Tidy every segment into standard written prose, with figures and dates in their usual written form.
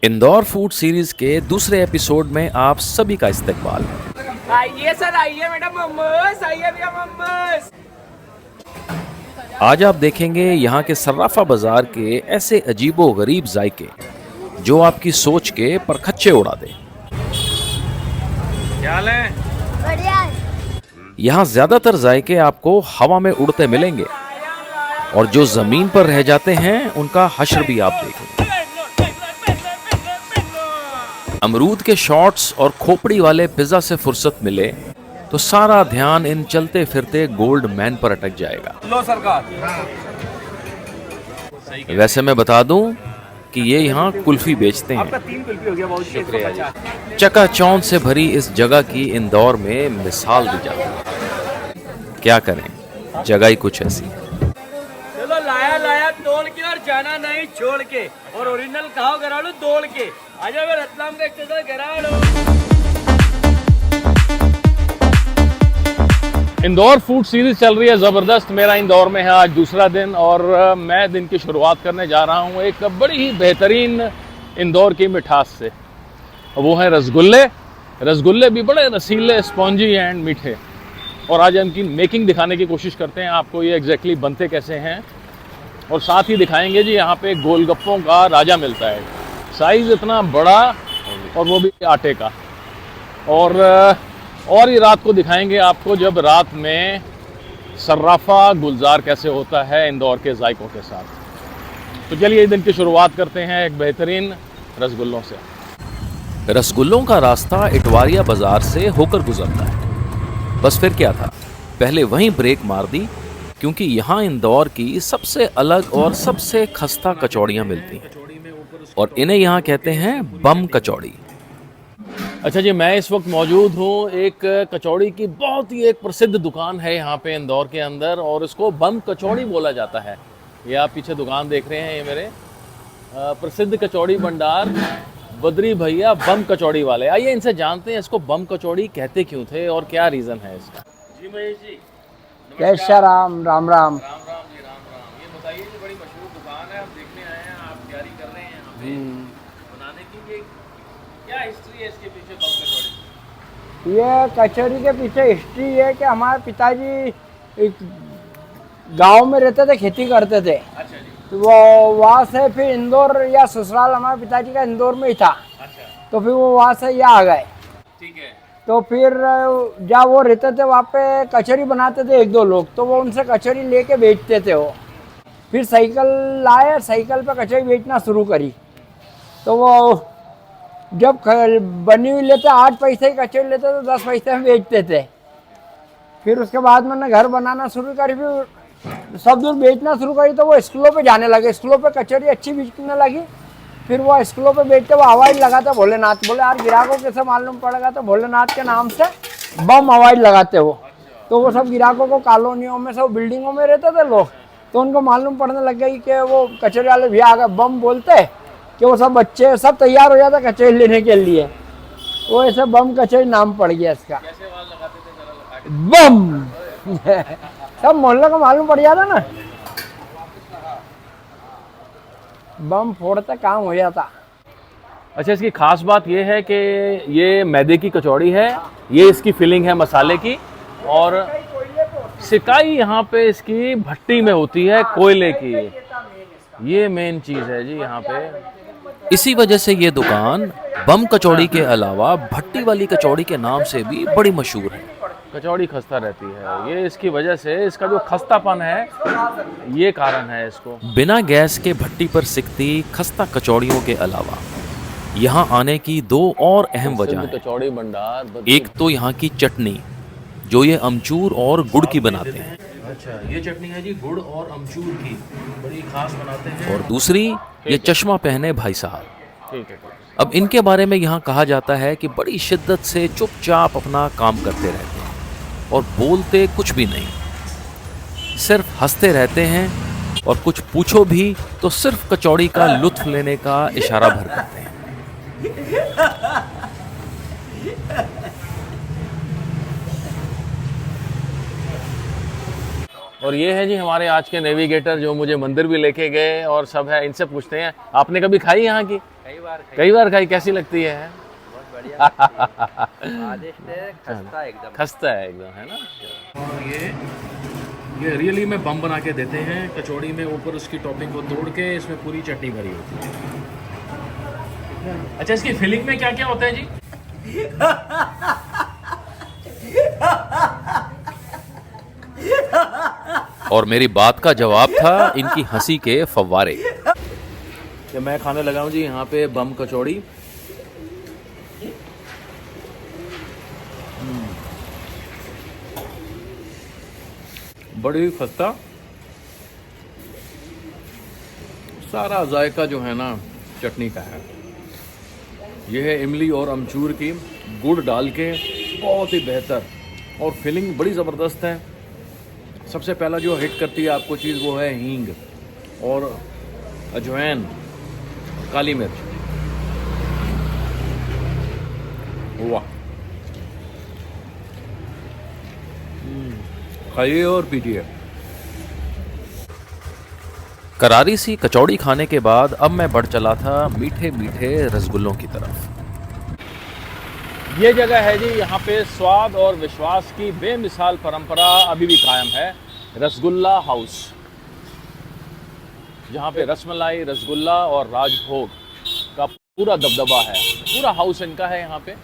Indore food series के दूसरे episode में आप सभी का इस्तकबाल है। आइए सर, आइए मैडम, मोमोज आइए भैया, मोमोज। आज आप देखेंगे यहाँ के सर्राफा बाजार के ऐसे अजीबो गरीब जायके जो आपकी सोच के परखच्चे उड़ा दे। क्या हाल है? बढ़िया। यहाँ ज्यादातर जायके आपको हवा में उड़ते मिलेंगे और जो जमीन पर रह जाते हैं उनका हश्र भी आप देखेंगे। अमरूद के शॉट्स और खोपड़ी वाले पिज्जा से फुर्सत मिले तो सारा ध्यान इन चलते फिरते गोल्ड मैन पर अटक जाएगा। लो सरकार। वैसे मैं बता दूं कि ये यहाँ कुल्फी बेचते आपका हैं। 3 कुल्फी हो गया, बहुत शुक्रिया जी। चकाचौंध से भरी इस जगह की इंदौर में मिसाल दी जाती है। क्या करें, जगह ही कुछ ऐसी है। चलो लाया लाया तोड़ के और जाना नहीं छोड़ के, और ओरिजिनल खाओ घराड़ू दौड़ के। आजा मैं रतलाम का एक्सप्रेस घराड़ू। इंदौर फूड सीरीज चल रही है ज़बरदस्त। मेरा इंदौर में है आज दूसरा दिन और मैं दिन की शुरुआत करने जा रहा हूँ एक बड़ी ही बेहतरीन इंदौर की मिठास से। वो है रसगुल्ले। रसगुल्ले भी बड़े रसीले, स्पॉन्जी एंड मीठे। और आज हम इनकी मेकिंग दिखाने की कोशिश करते हैं आपको, ये एग्जैक्टली बनते कैसे हैं। और साथ ही दिखाएंगे जी यहाँ पे गोलगप्पों का राजा मिलता है। साइज़ इतना बड़ा और वो भी आटे का। और ये रात को दिखाएंगे आपको जब रात में सर्राफा गुलजार कैसे होता है इंदौर के जायकों के साथ। तो चलिए दिन की शुरुआत करते हैं एक बेहतरीन रसगुल्लों से। रसगुल्लों का रास्ता इटवारिया बाजार से होकर गुजरता है। बस फिर क्या था, पहले वहीं ब्रेक मार दी क्योंकि यहाँ इंदौर की सबसे अलग और सबसे खस्ता कचौड़ियाँ मिलती हैं और इन्हें यहाँ कहते हैं बम कचौड़ी। अच्छा जी, मैं इस वक्त मौजूद हूँ एक कचौड़ी की बहुत ही एक प्रसिद्ध दुकान है यहाँ पे इंदौर के अंदर, और इसको बम कचौड़ी बोला जाता है। ये आप पीछे दुकान देख रहे हैं, ये मेरे प्रसिद्ध कचौड़ी भंडार बद्री भैया बम कचौड़ी वाले। आइए इनसे जानते हैं इसको बम कचौड़ी कहते क्यों थे और क्या रीज़न है इसका। जी महेश जी, कैसा राम राम राम। राम राम जी, राम राम। ये बताइए कि बड़ी मशहूर दुकान है, हम देखने आए हैं, आप तैयारी कर रहे हैं यहाँ पे बनाने की। ये क्या हिस्ट्री है इसके पीछे बम कचौड़ी? ये कचौड़ी के पीछे हिस्ट्री है कि हमारे पिताजी एक गांव में रहते थे, खेती करते थे। अच्छा जी। तो वो वहाँ से फिर इंदौर, या ससुराल हमारे पिताजी का इंदौर में ही था। अच्छा, तो फिर वो वहाँ से यहाँ आ गए। ठीक है। तो फिर जहाँ वो रहते थे वहाँ पे कचौरी बनाते थे एक दो लोग, तो वो उनसे कचौरी लेके बेचते थे वो। फिर साइकिल लाए, साइकिल पे कचौरी बेचना शुरू करी। तो वो जब बनी हुई लेते 8 पैसे की कचौरी लेते तो 10 पैसे में बेचते थे। फिर उसके बाद मैंने घर बनाना शुरू करी, फिर सब दूर बेचना शुरू करी। तो वो स्कूलों पे जाने लगे, स्कूलों पे कचौरी अच्छी बिकने लगी। फिर वो स्कूलों पे बेचते, वो अवार्ड लगाते भोलेनाथ। बोले यार ग्राहकों कैसे मालूम पड़ेगा, तो भोलेनाथ के नाम से बम अवार्ड लगाते वो। तो वो सब ग्राहकों को कॉलोनियों में, सब बिल्डिंगों में रहते थे लोग, तो उनको मालूम पड़ने लग गई कि वो कचौरी वाले भैया आ गए। बम बोलते कि वो सब बच्चे सब तैयार हो जाते कचौरी लेने के लिए। वो ऐसे बम कचौरी नाम पड़ गया इसका। कैसे वाल लगाते थे जरा लगा के? बम सब मोहल्ले को मालूम पड़ जाता ना, बम फोड़ते काम हो जाता। अच्छा, इसकी खास बात ये है कि ये मैदे की कचौड़ी है, ये इसकी फिलिंग है मसाले की, और सिकाई यहाँ पे इसकी भट्टी में होती है, कोयले की। ये मेन चीज़ है जी यहाँ पे। इसी वजह से ये दुकान बम कचौड़ी के अलावा भट्टी वाली कचौड़ी के नाम से भी बड़ी मशहूर है। कचौड़ी खस्ता रहती है, ये इसकी वजह से, इसका जो खस्तापन है ये कारण है इसको। बिना गैस के भट्टी पर सिकती खस्ता कचौड़ियों के अलावा यहाँ आने की दो और अहम वजह हैं। कचौड़ी भंडार, एक तो यहाँ की चटनी जो ये अमचूर और गुड़ की बनाते हैं, अच्छा ये चटनी है जी गुड़ और अमचूर की, बड़ी खास बनाते हैं। और दूसरी ये चश्मा पहने भाई साहब। ठीक है। अब इनके बारे में यहाँ कहा जाता है कि बड़ी शिद्दत से चुपचाप अपना काम करते रहते हैं और बोलते कुछ भी नहीं, सिर्फ हंसते रहते हैं, और कुछ पूछो भी तो सिर्फ कचौड़ी का लुत्फ लेने का इशारा भर करते हैं। और ये है जी हमारे आज के नेविगेटर जो मुझे मंदिर भी लेके गए और सब है। इनसे पूछते हैं, आपने कभी खाई यहाँ की? कई बार खाई, कैसी लगती है? बहुत बढ़िया, स्वादिष्ट है, खस्ता एकदम। खस्ता है एकदम, है ना। और ये रियली में बम बना के देते हैं कचौड़ी में, ऊपर उसकी टॉपिंग को तोड़ के इसमें पूरी चटनी भरी होती है। अच्छा, इसकी फिलिंग में क्या क्या होता है जी? और मेरी बात का जवाब था इनकी हंसी के फव्वारे। कि मैं खाने लगा हूँ जी यहाँ पे बम कचौड़ी। बड़ी खस्ता, सारा जायका जो है ना चटनी का है। यह है इमली और अमचूर की, गुड़ डाल के, बहुत ही बेहतर। और फिलिंग बड़ी ज़बरदस्त है। सबसे पहला जो हिट करती है आपको चीज़ वो है हींग और अजवाइन, काली मिर्च। वाह, खाइए और पीजिए। करारी सी कचौड़ी खाने के बाद अब मैं बढ़ चला था मीठे मीठे रसगुल्लों की तरफ। ये जगह है जी, यहाँ पे स्वाद और विश्वास की बेमिसाल परंपरा अभी भी कायम है। रसगुल्ला हाउस, जहाँ पे रसमलाई, रसगुल्ला और राजभोग का पूरा दबदबा है। पूरा हाउस इनका है यहाँ पे।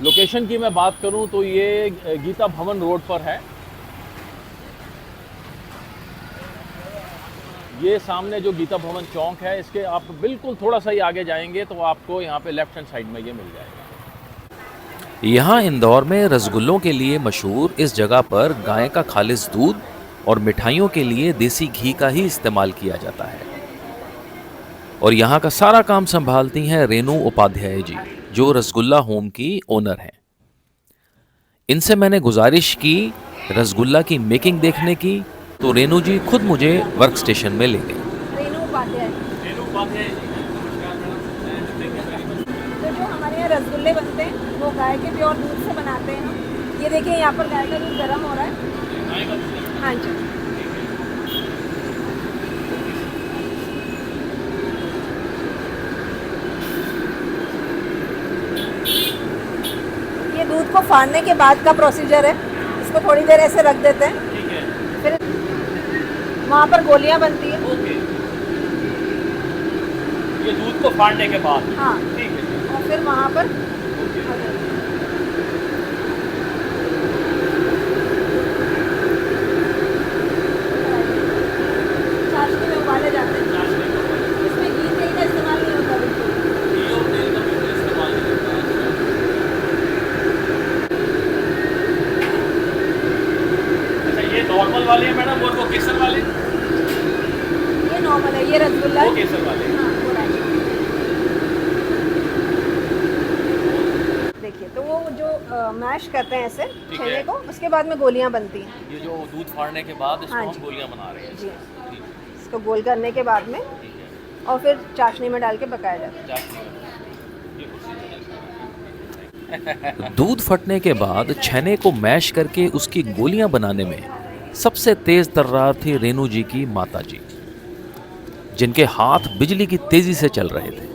लोकेशन की मैं बात करूँ तो ये गीता भवन रोड पर है। ये सामने जो गीता भवन चौक है, इसके आप बिल्कुल थोड़ा सा ही आगे जाएंगे तो आपको यहाँ पे लेफ्ट हैंड साइड में ये मिल जाएगा। यहाँ इंदौर में रसगुल्लों के लिए मशहूर इस जगह पर गाय का खालिस दूध और मिठाइयों के लिए देसी घी का ही इस्तेमाल किया जाता है। और यहाँ का सारा काम संभालती हैं रेनू उपाध्याय जी, जो रसगुल्ला होम की ओनर हैं। इनसे मैंने गुजारिश की रसगुल्ला की मेकिंग देखने की, तो रेनू जी खुद मुझे वर्क स्टेशन में ले गई। रेनू उपाध्याय। तो जो हमारे यहाँ रसगुल्ले बनते हैं वो गाय के प्योर दूध से बनाते हैं हम। ये देखिए यहाँ पर गाय का दूध गर्म हो रहा है। हाँ जी। ये दूध को फाड़ने के बाद का प्रोसीजर है। इसको थोड़ी देर ऐसे रख देते हैं, फिर वहाँ पर गोलियाँ बनती है। ये दूध को फाड़ने के बाद, हाँ, ठीक है। और फिर वहाँ पर चाशनी में उबाले जाते हैं। इसमें घी तेल का इस्तेमाल नहीं होता बिल्कुल। अच्छा, ये नॉर्मल वाले हैं मैडम, और वो केसर वाले? ये नॉर्मल है, ये रसगुल्ला है। वो केसर वाले। हाँ, वो राइट। देखिए, तो वो जो मैश करते हैं ऐसे छेने को, उसके बाद में गोलियां बनती हैं। ये जो दूध फाड़ने के बाद इसको हाँ हम जी। गोलियां बना रहे हैं। जी, इसको गोल करने के बाद में और फिर चाशनी में डाल के पकाया जाता है। दूध फटने के बाद छेने को मैश करके उसकी गोलियां बनाने में सबसे तेज तर्रार थी रेनू जी की माता जी, जिनके हाथ बिजली की तेजी से चल रहे थे।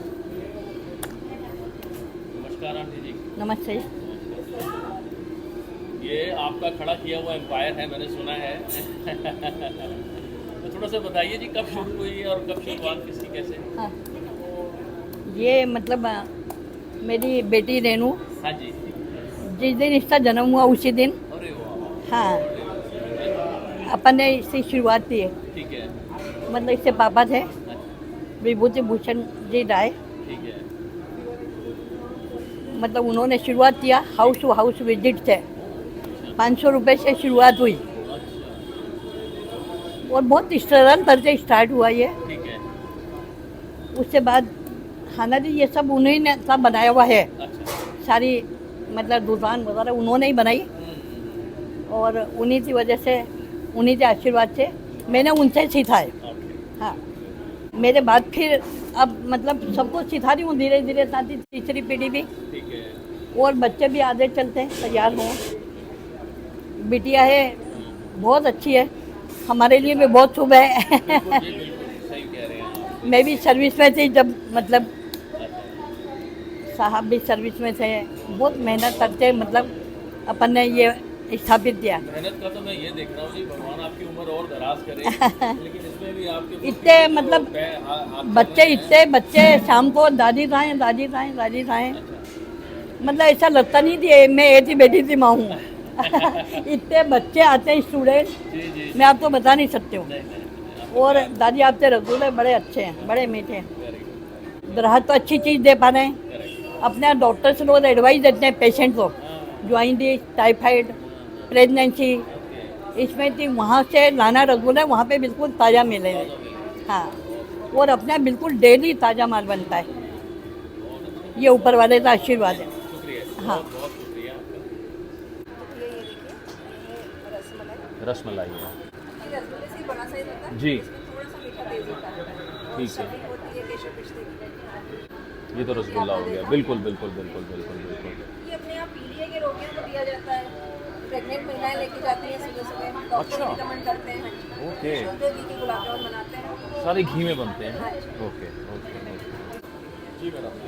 नमस्कार आंटी जी। नमस्ते। ये आपका खड़ा किया हुआ एम्पायर है, मैंने सुना है। तो थोड़ा सा बताइए जी, कब शुरू हुई और कब शुरुआत किसकी, कैसे? हाँ, ये मतलब मेरी बेटी रेनू, हाँ जी। जिस दिन इसका जन्म हुआ उसी दिन, अरे वाह, हाँ, अपन ने इससे शुरुआत की है। ठीक है, मतलब इससे पापा थे विभूति भूषण जी राय, ठीक है। मतलब उन्होंने शुरुआत किया हाउस टू हाउस विजिट से। 500 रुपये से शुरुआत हुई और बहुत सरल तरह स्टार्ट हुआ ये। ठीक है, उसके बाद खाना जी ये सब उन्हीं ने सब बनाया हुआ है। अच्छा। सारी मतलब दुकान वगैरह उन्होंने ही बनाई और उन्हीं की वजह से, उन्हीं के आशीर्वाद से मैंने उनसे सीखा है। हाँ, मेरे बाद फिर अब मतलब सबको सिखा रही हूँ धीरे धीरे, साथ ही तीसरी पीढ़ी भी, ठीक है। और बच्चे भी आगे चलते हैं तैयार हों। बिटिया है बहुत अच्छी है, हमारे लिए भी बहुत शुभ है। बिल्कुल सही कह रहे हैं आप। मैं भी सर्विस में थी जब, मतलब साहब भी सर्विस में थे, बहुत मेहनत करते, मतलब अपन ने ये स्थापित किया। मेहनत का तो मैं ये देख रहा हूँ जी, भगवान आपकी उम्र और दराज करे, लेकिन इसमें भी आपके इतने मतलब बच्चे, इतने बच्चे शाम को दादी खाएं, दादी खाएं, दादी खाएं, मतलब ऐसा लगता नहीं थी मैं एक ही बेटी थी माँ हूँ। इतने बच्चे आते हैं स्टूडेंट, मैं आपको बता नहीं सकती हूँ। और दादी आपसे रसगुल्ले बड़े अच्छे हैं, बड़े मीठे हैं, ग्राहक तो अच्छी चीज़ दे पा रहे हैं। अपने डॉक्टर से लोग एडवाइस देते हैं पेशेंट को, ज्वाइंटिस, टाइफाइड, प्रेगनेंसी, इसमें थी वहाँ से लाना रसगुल्ला, वहाँ पे बिल्कुल ताज़ा मिलेंगे। हाँ, और अपना बिल्कुल डेली ताज़ा माल बनता है, ये ऊपर वाले का आशीर्वाद है। हाँ, रसमलाई है ये रसगुल्ले से ही बड़ा साइज होता है, जी, इसमें थोड़ा सा मीठा तेज होता है। ठीक है। स्टफिंग होती है केशर पिस्ते की। ये तो रसगुल्ला हो गया, बिल्कुल बिल्कुल बिल्कुल बिल्कुल बिल्कुल। ये अपने यहाँ पीलिया के रोगियों को दिया जाता है, प्रेग्नेंट महिलाएं लेके जाती हैं सुबह सुबह, डॉक्टर रिकमेंड करते हैं। हाँ जी, ओके, शुद्ध घी के गुलाब जामुन बनाते हैं। सारे घी में बनते हैं। हाँ जी। ओके ओके ओके, जी मैडम।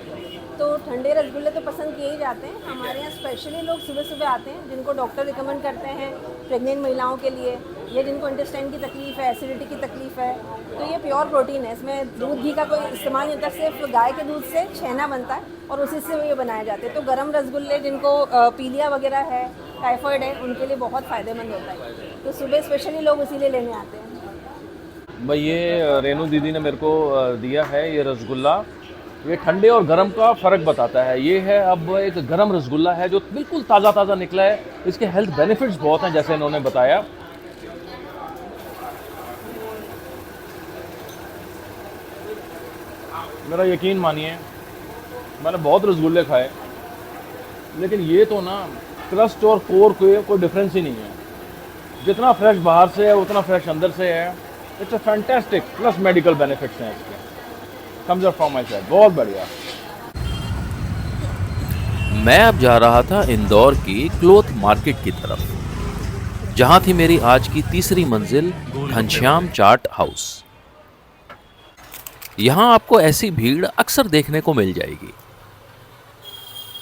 तो ठंडे रसगुल्ले तो पसंद किए ही जाते हैं। हमारे यहाँ स्पेशली लोग सुबह सुबह आते हैं जिनको डॉक्टर रिकमेंड करते हैं प्रेग्नेंट महिलाओं के लिए, या जिनको इंटेस्टाइन की तकलीफ है, एसिडिटी की तकलीफ है। तो ये प्योर प्रोटीन है, इसमें दूध घी का कोई इस्तेमाल नहीं होता, सिर्फ गाय के दूध से छेना बनता है और उसी से ये बनाए जाते हैं। तो गर्म रसगुल्ले जिनको पीलिया वगैरह है, टाइफाइड है, उनके लिए बहुत फ़ायदेमंद होता है। तो सुबह स्पेशली लोग इसीलिए लेने आते हैं। भाई ये रेनू दीदी ने मेरे को दिया है ये रसगुल्ला, ये ठंडे और गर्म का फ़र्क बताता है। ये है अब एक गर्म रसगुल्ला है जो बिल्कुल ताज़ा ताज़ा निकला है। इसके हेल्थ बेनिफिट्स बहुत हैं जैसे इन्होंने बताया। मेरा यकीन मानिए, मैंने बहुत रसगुल्ले खाए, लेकिन ये तो ना क्रस्ट और कोर कोई डिफरेंस ही नहीं है। जितना फ्रेश बाहर से है उतना फ्रेश अंदर से है। It's a fantastic, plus medical benefits हैं इसके। Comes up from my side, बहुत बढ़िया। मैं अब जा रहा था इंदौर की क्लोथ मार्केट की तरफ, जहां थी मेरी आज की तीसरी मंजिल घनश्याम चाट हाउस। यहां आपको ऐसी भीड़ अक्सर देखने को मिल जाएगी,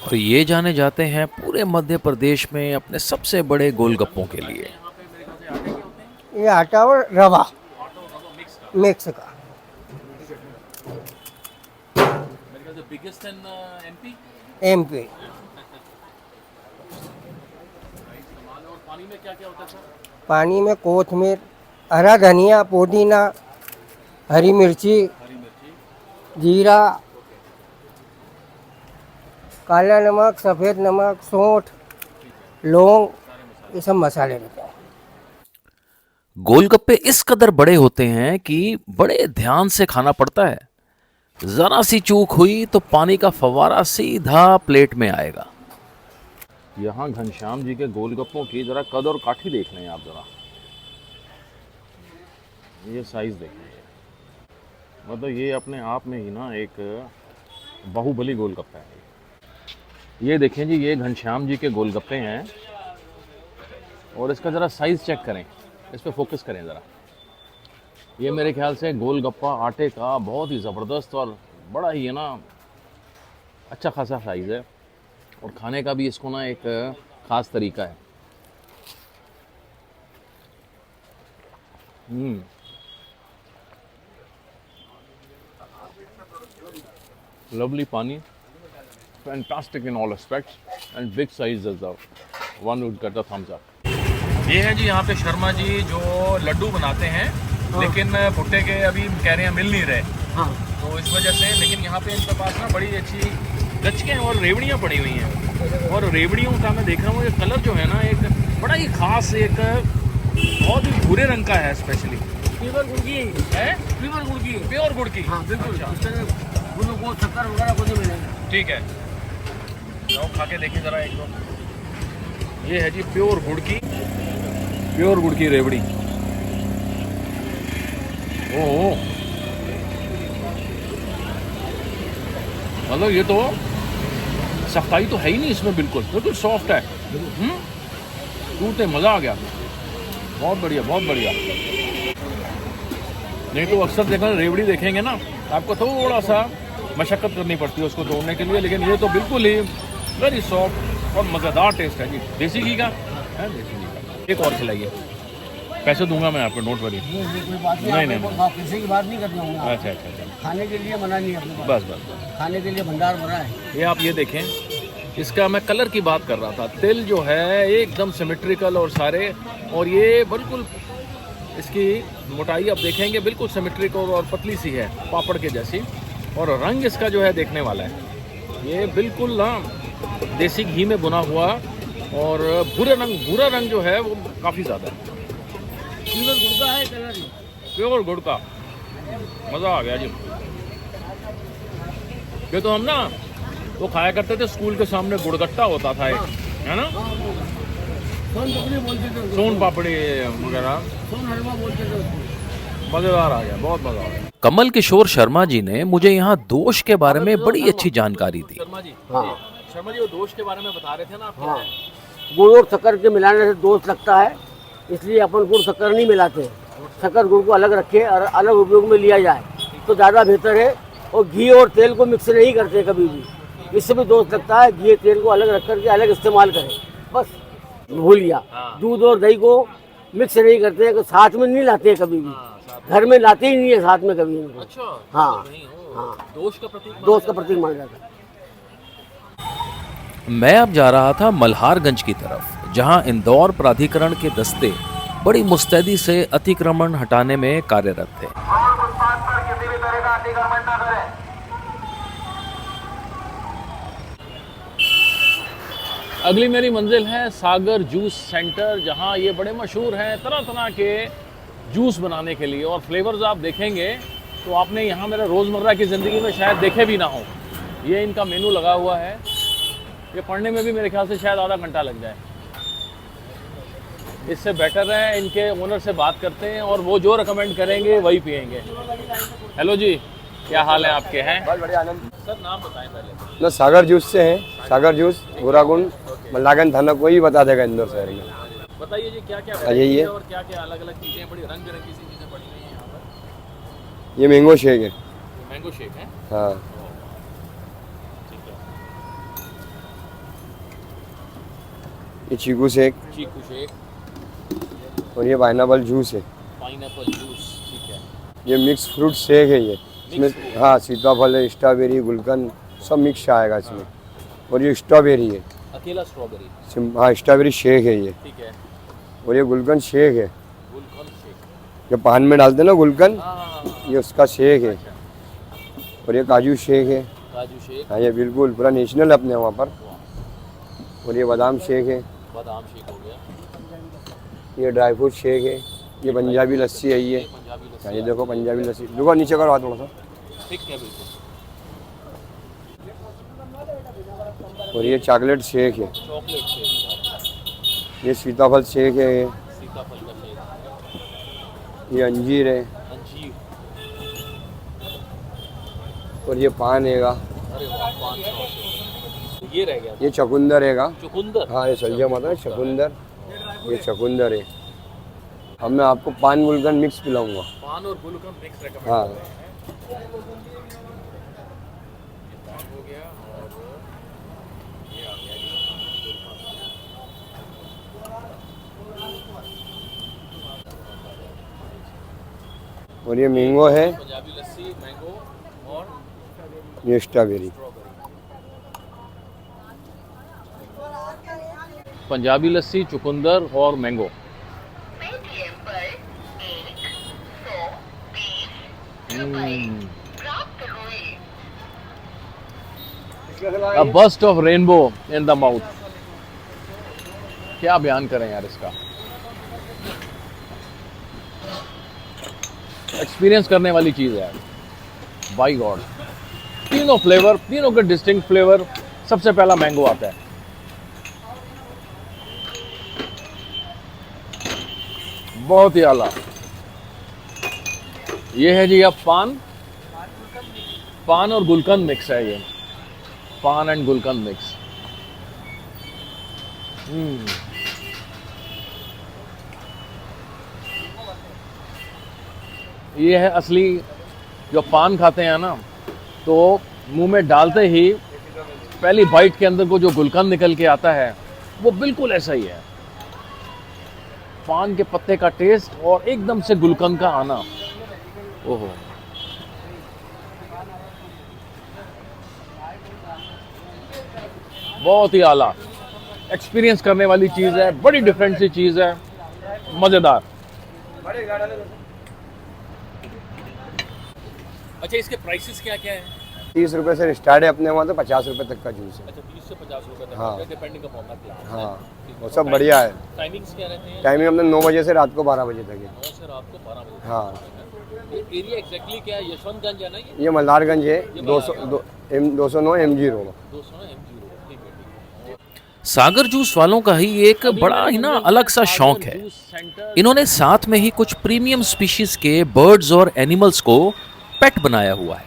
और ये जाने जाते हैं पूरे मध्य प्रदेश में अपने सबसे बड़े गोलगप्पों के लिए। ये आटा और रवा मिक्स का। एमपी। पानी में कोथमीर, हरा धनिया, पुदीना, हरी मिर्ची, जीरा, काला नमक, सफ़ेद नमक, सौंठ, लौंग, ये सब मसाले रहते हैं। गोलगप्पे इस कदर बड़े होते हैं कि बड़े ध्यान से खाना पड़ता है। जरा सी चूक हुई तो पानी का फव्वारा सीधा प्लेट में आएगा। यहाँ घनश्याम जी के गोलगप्पों की जरा कद और काठी देख लें आप जरा, ये साइज देखें, मतलब ये अपने आप में ही ना एक बाहुबली गोलगप्पा है। ये देखें जी, ये घनश्याम जी के गोलगप्पे हैं, और इसका ज़रा साइज़ चेक करें, इस पर फोकस करें ज़रा। ये मेरे ख्याल से गोलगप्पा आटे का बहुत ही ज़बरदस्त और बड़ा ही है ना अच्छा खासा साइज़ है, और खाने का भी इसको ना एक ख़ास तरीका है। Lovely pani, fantastic in all aspects, and big size as well. One would get a thumbs up. ये है जी यहाँ पे शर्मा जी जो लड्डू बनाते हैं, लेकिन भुट्टे के अभी कह रहे हैं मिल नहीं रहे, तो इस वजह से। लेकिन यहाँ पे इनके पास ना बड़ी अच्छी गचकें और रेवड़ियाँ पड़ी हुई हैं, और रेवड़ियों का मैं देख रहा हूँ ये कलर जो है ना एक बड़ा ही खास, एक बहुत ही भूरे रंग का है। स्पेशली प्योर गुड़ की है, प्योर गुड़ की, प्योर गुड़ की। हाँ बिल्कुल, अच्छा। ग्लूकोज शक्कर वगैरह कुछ नहीं मिलेगा। ठीक है, तो खा के देखें ज़रा एक दो। ये है जी प्योर गुड़ की रेवड़ी। ओह, मतलब ये तो सख्ताई तो है ही नहीं इसमें, बिल्कुल सॉफ्ट है। टूटते मज़ा आ गया, बहुत बढ़िया बहुत बढ़िया। नहीं तो अक्सर देखना रेवड़ी देखेंगे ना, आपको थोड़ा सा मशक्क़त करनी पड़ती है उसको तोड़ने के लिए, लेकिन ये तो बिल्कुल ही वेरी सॉफ्ट और मज़ेदार टेस्ट है जी। देसी घी का है, देसी घी का। एक और खिलाइए, पैसे दूंगा मैं आपको, नोट वरी। नहीं पैसे की बात नहीं करना हूँ। अच्छा अच्छा अच्छा, खाने के लिए मना नहीं है, बस बस बस। खाने के लिए भंडार भरा है। ये आप ये देखें, इसका मैं कलर की बात कर रहा था, तिल जो है एकदम सिमेट्रिकल और सारे, और ये बिल्कुल इसकी मोटाई आप देखेंगे बिल्कुल सिमेट्रिक और पतली सी है, पापड़ के जैसी, और रंग इसका जो है देखने वाला है। ये बिल्कुल ना देसी घी में बुना हुआ, और भूरा रंग जो है वो काफ़ी ज़्यादा है। प्योर गुड़ का है कलर, प्योर गुड़ का, मज़ा आ गया जी। ये तो हम ना वो खाया करते थे स्कूल के सामने, गुड़गट्टा होता था एक, है ना, सोन पापड़ी बोलते थे, सोन पापड़ी वगैरह, सोन हलवा बोलते थे उसको। मज़ेदार आ गया, बहुत मज़ा आ गया। कमल किशोर शर्मा जी ने मुझे यहाँ दोष के बारे में बड़ी अच्छी जानकारी दी। शर्मा जी, हाँ। शर्मा जी वो दोष के बारे में बता रहे थे ना आप। हाँ, गुड़ और शक्कर के मिलाने से दोष लगता है, इसलिए अपन गुड़ शक्कर नहीं मिलाते। शक्कर गुड़ को अलग रखे और अलग उपयोग में लिया जाए तो ज़्यादा बेहतर है। और घी और तेल को मिक्स नहीं करते कभी भी, इससे भी दोष लगता है। घी तेल को अलग रख करके अलग इस्तेमाल करें, बस भूल गया। दूध और दही को मिक्स नहीं करते, साथ में नहीं लाते कभी भी, घर में लाते ही नहीं है साथ में कभी इनको। अच्छा, हाँ हाँ, दोष का प्रतीक माना जाता है। मैं अब जा रहा था मल्हारगंज की तरफ, जहां इंदौर प्राधिकरण के दस्ते बड़ी मुस्तैदी से अतिक्रमण हटाने में कार्यरत थे। अगली मेरी मंजिल है सागर जूस सेंटर, जहां ये बड़े मशहूर हैं तरह तरह के जूस बनाने के लिए, और फ्लेवर्स आप देखेंगे तो आपने यहाँ मेरे रोज़मर्रा की ज़िंदगी में शायद देखे भी ना हो। ये इनका मेनू लगा हुआ है, ये पढ़ने में भी मेरे ख्याल से शायद आधा घंटा लग जाए। इससे बेटर है इनके ओनर से बात करते हैं, और वो जो रिकमेंड करेंगे वही पियेंगे। हेलो जी, क्या हाल है आपके? हैं बहुत बढ़िया आनंद। सर नाम बताएं पहले। ना सागर जूस से हैं, सागर जूस गोरागुंड मल्लागंज थाना, कोई भी बता देगा इंदौर शहर में। बताइए जी, क्या क्या यही है। और क्या क्या अलग अलग चीज़ें, बड़ी रंग बिरंगी सी चीज़ें पड़ी हुई हैं यहाँ पर। ये मैंगो शेक है। मैंगो शेक है, हाँ, ठीक है। ये चीकू शेक, चीकू शेक, और ये पाइनएप्पल जूस है। पाइनएप्पल जूस, ठीक है। ये मिक्स फ्रूट शेक है ये, इसमें हाँ सीताफल है, स्ट्रॉबेरी, गुलकंद सब मिक्स आएगा इसमें। और ये स्ट्रॉबेरी है, अकेला स्ट्रॉबेरी, हाँ स्ट्रॉबेरी शेक है ये। ठीक है। और ये गुलकंद शेक है, गुलकंद शेक, जो पान में डालते हैं ना गुलकंद, हाँ, ये उसका शेक है। और ये काजू शेक है, काजू शेक, हाँ ये बिल्कुल पूरा नेशनल है अपने वहाँ पर। और ये बादाम शेक है, बादाम शेक हो गया, ये ड्राई फ्रूट शेक है, ये पंजाबी लस्सी है ये। पंजाबी लस्सी, हाँ, ये देखो पंजाबी लस्सी, देखो नीचे करो हाथ थोड़ा सा। ठीक है बिल्कुल। और ये चॉकलेट शेक है, चॉकलेट शेक, ये सीताफल शेक है, सीताफल का शेक, ये अंजीर है, अंजीर, और ये पान हैगा, अरे वाह, 500 शेक। ये रह गया ये चुकंदर हैगा। चुकंदर, हाँ ये सही मत है, चुकंदर, ये चुकंदर है। अब मैं आपको पान गुलकंद मिक्स पिलाऊंगा। पान और गुलकंद मिक्स रेकमेंड हाँ, कर रहे हैं। ये पान हो गया, और ये आ गया जी गुलकंद। और ये मैंगो है, पंजाबी लस्सी, मैंगो और ये स्ट्रॉबेरी। पंजाबी लस्सी, चुकंदर और mango. A burst of rainbow in the mouth। क्या बयान करें यार इसका, एक्सपीरियंस करने वाली चीज़ है यार, बाई गॉड। तीनों फ्लेवर, तीनों के डिस्टिंक्ट फ्लेवर। सबसे पहला मैंगो आता है, बहुत ही आला। ये है जी अब पान, पान और गुलकंद मिक्स है ये, पान एंड गुलकंद मिक्स। ये है असली जो पान खाते हैं ना, तो मुंह में डालते ही पहली बाइट के अंदर को जो गुलकंद निकल के आता है वो बिल्कुल ऐसा ही है। पान के पत्ते का टेस्ट और एकदम से गुलकंद का आना, ओहो। बहुत ही आला एक्सपीरियंस करने वाली चीज़ है, बड़ी डिफरेंट सी चीज़ है, मज़ेदार। अच्छा, इसके प्राइसेस क्या क्या है? 30 रुपए से स्टार्ट है अपने वहाँ, तो 50 रुपए तक का जूस है। अच्छा, 30 से 50 रुपए तक, हाँ। Depending upon the class. हाँ, वो सब बढ़िया है। टाइमिंग्स क्या रहते हैं? टाइमिंग अपने 9 बजे से रात को 12 बजे तक है। 9 से रात को 12 बजे। हाँ, ये एरिया एग्जैक्टली क्या है? यशवंतगंज है ना ये? ये मल्हारगंज है, 209 MG रोड। 209 MG रोड, ठीक है। सागर जूस वालों का ही एक बड़ा ही ना अलग सा शौक है। इन्होंने साथ में ही कुछ प्रीमियम स्पीशीज के बर्ड्स और एनिमल्स को पेट बनाया हुआ है,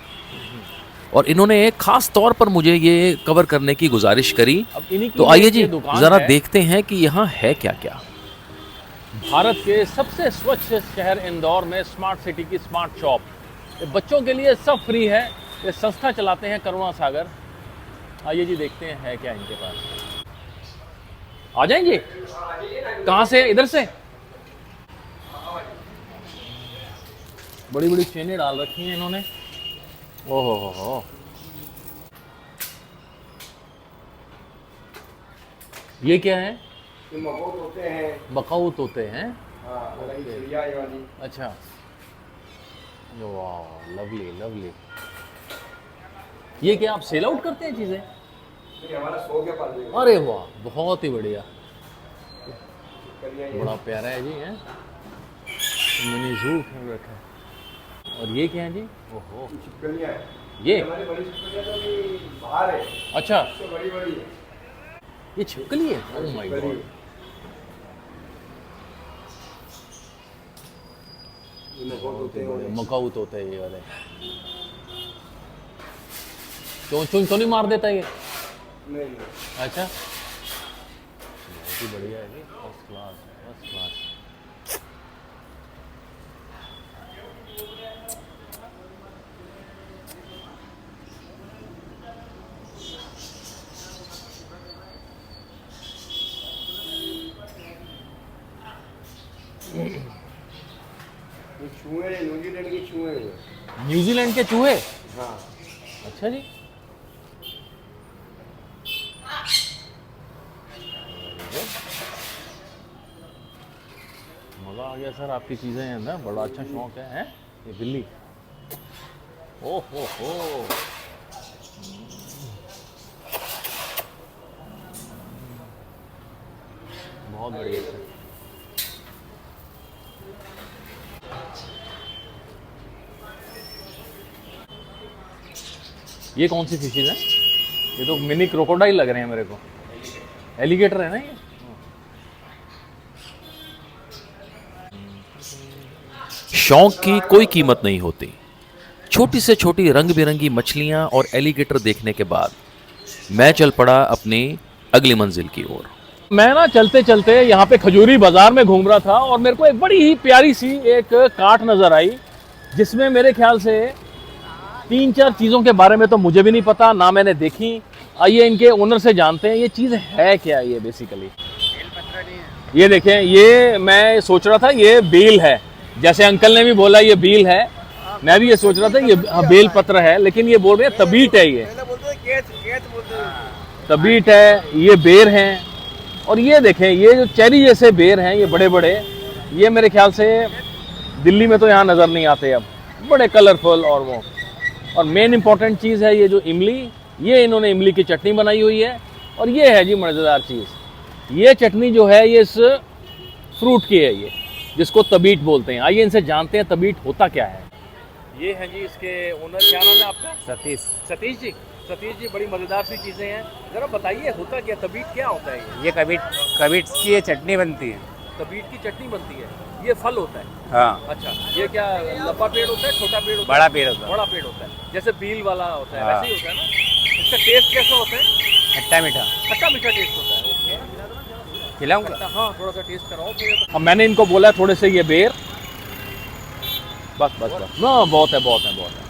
और इन्होंने खास तौर पर मुझे ये कवर करने की गुजारिश करी। तो आइए जी जरा देखते हैं कि यहाँ है क्या क्या। भारत के सबसे स्वच्छ शहर इंदौर में स्मार्ट सिटी की स्मार्ट शॉप, ये बच्चों के लिए सब फ्री है। ये संस्था चलाते हैं करुणा सागर। आइए जी देखते हैं है क्या इनके पास। आ जाएंगे? कहाँ से? इधर से? बड़ी बड़ी चेनें डाल रखी हैं इन्होंने। ओहो हो। ये क्या है? ये मकौत होते हैं। बकौत होते हैं। हाँ, चिड़िया ये वाली। अच्छा, वाह, लवली लवली। ये क्या आप सेल आउट करते हैं चीजें? ये हमारा शौक है पालने का। अरे वाह, बहुत ही बढ़िया, बड़ा प्यारा है जी। है मिनी जू रखा है। और ये क्या है जी? ओहो, छिपकलियाँ है। ये हमारी बड़ी छिपकलियाँ तो अभी बाहर है। अच्छा, तो बड़ी बड़ी है। ये छिपकली है? Oh my God. मकौत होते हैं ये वाले। चोंच तो नहीं मार देता ये? नहीं। अच्छा, बहुत ही बढ़िया है जी, फर्स्ट क्लास, फर्स्ट क्लास। ये चूहे हैं, न्यूजीलैंड के चूहे हैं। न्यूजीलैंड के चूहे? हाँ। अच्छा जी। मज़ा आ गया सर, आपकी चीज़ें हैं ना, बड़ा अच्छा शौक है। हैं ये बिल्ली, ओह हो, बहुत बढ़िया सर। ये कौन सी फिशेज हैं? ये तो मिनी क्रोकोडाइल लग रहे हैं मेरे को। एलिगेटर है ना ये? शौक की कोई कीमत नहीं होती। छोटी से छोटी रंग बिरंगी मछलियां और एलिगेटर देखने के बाद मैं चल पड़ा अपनी अगली मंजिल की ओर। मैं ना चलते चलते यहाँ पे खजूरी बाजार में घूम रहा था, और मेरे को एक बड़ी ही प्यारी सी एक कार्ट नज़र आई, जिसमें मेरे ख्याल से 3-4 चीज़ों के बारे में तो मुझे भी नहीं पता, ना मैंने देखी। आइए इनके ओनर से जानते हैं ये चीज़ है क्या। ये बेसिकली ये देखें, ये मैं सोच रहा था ये बेल है, जैसे अंकल ने भी बोला ये बेल है, मैं भी ये सोच रहा था ये बेल पत्र है, लेकिन ये बोल रहे हैं तबीट है। ये तबीट है, ये बेर हैं। और ये देखें, ये जो चेरी जैसे बेर हैं, ये बड़े बड़े, ये मेरे ख्याल से दिल्ली में तो यहाँ नज़र नहीं आते अब, बड़े कलरफुल। और वो, और मेन इंपॉर्टेंट चीज़ है ये जो इमली, ये इन्होंने इमली की चटनी बनाई हुई है। और ये है जी मज़ेदार चीज़, ये चटनी जो है ये इस फ्रूट की है, ये जिसको तबीट बोलते हैं। आइए इनसे जानते हैं तबीट होता क्या है। ये है जी इसके ओनर, क्या नाम है आपका? सतीश। सतीश जी, सतीश जी, बड़ी मज़ेदार सी चीज़ें हैं, ज़रा बताइए होता क्या, तबीट क्या होता है? ये कबीट की ये चटनी बनती है। तबीट की चटनी बनती है, ये फल होता है? हाँ। अच्छा, ये क्या लंबा पेड़ होता है, छोटा पेड़ होता है? बड़ा पेड़ होता है। बड़ा पेड़ होता है, जैसे बील वाला होता है, हाँ। वैसे ही होता है ना? इसका टेस्ट कैसा होता है? खट्टा मीठा। खट्टा मीठा टेस्ट होता है। खिलाऊंगा? हाँ, थोड़ा सा टेस्ट कराओ फिर। अब मैंने इनको बोला थोड़े से ये बेर, बस बस बस, ना बहुत है बहुत है बहुत है।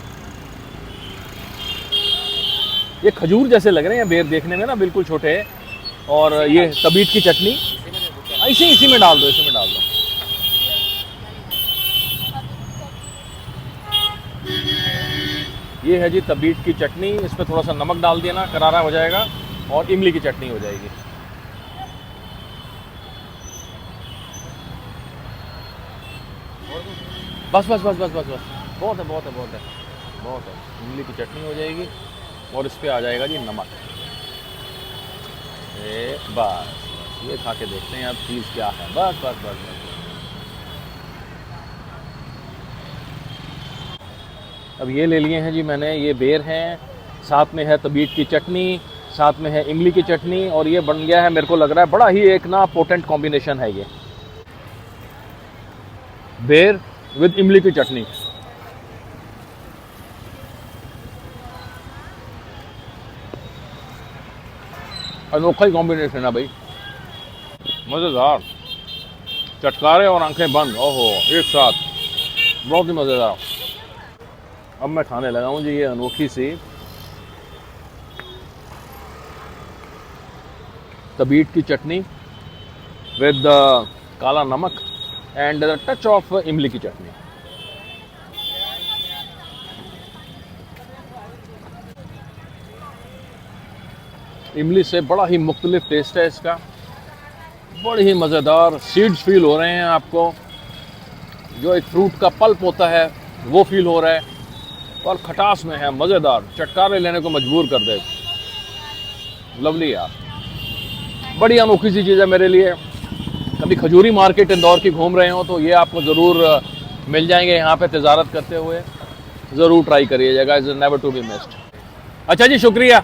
ये खजूर जैसे लग रहे हैं बेर देखने में ना, बिल्कुल छोटे हैं। और ये तबीत की चटनी इसी में डाल दो, इसी में डाल दो। ये है जी तबीत की चटनी, इसमें थोड़ा सा नमक डाल दिया ना, करारा हो जाएगा और इमली की चटनी हो जाएगी। बस बस बस बस बस बस, बहुत है बहुत है बहुत है बहुत है। इमली की चटनी हो जाएगी और इस पे आ जाएगा जी नमक। बस ये खा के देखते हैं अब चीज़ क्या है। बस बस बस बस। अब ये ले लिए हैं जी मैंने, ये बेर हैं, साथ में है तबीत की चटनी, साथ में है इमली की चटनी, और ये बन गया है, मेरे को लग रहा है बड़ा ही एक ना पोटेंट कॉम्बिनेशन है ये, बेर विद इमली की चटनी। अनोखा ही कॉम्बिनेशन है भाई, मज़ेदार। चटकारे और आंखें बंद, ओहो एक साथ, बहुत ही मज़ेदार। अब मैं खाने लगा हूँ जी ये अनोखी सी तबीत की चटनी विद काला नमक एंड टच ऑफ इमली की चटनी। इमली से बड़ा ही मुख्तलिफ टेस्ट है इसका, बड़ी ही मज़ेदार। सीड्स फील हो रहे हैं आपको, जो एक फ्रूट का पल्प होता है वो फील हो रहा है, और खटास में है, मज़ेदार, चटकारे लेने को मजबूर कर दे। लवली यार, बड़ी अनोखी सी चीज़ है मेरे लिए। कभी खजूरी मार्केट इंदौर की घूम रहे हो तो ये आपको ज़रूर मिल जाएंगे, यहाँ पे तजारत करते हुए ज़रूर ट्राई करिएगा, is never to be missed. अच्छा जी, शुक्रिया।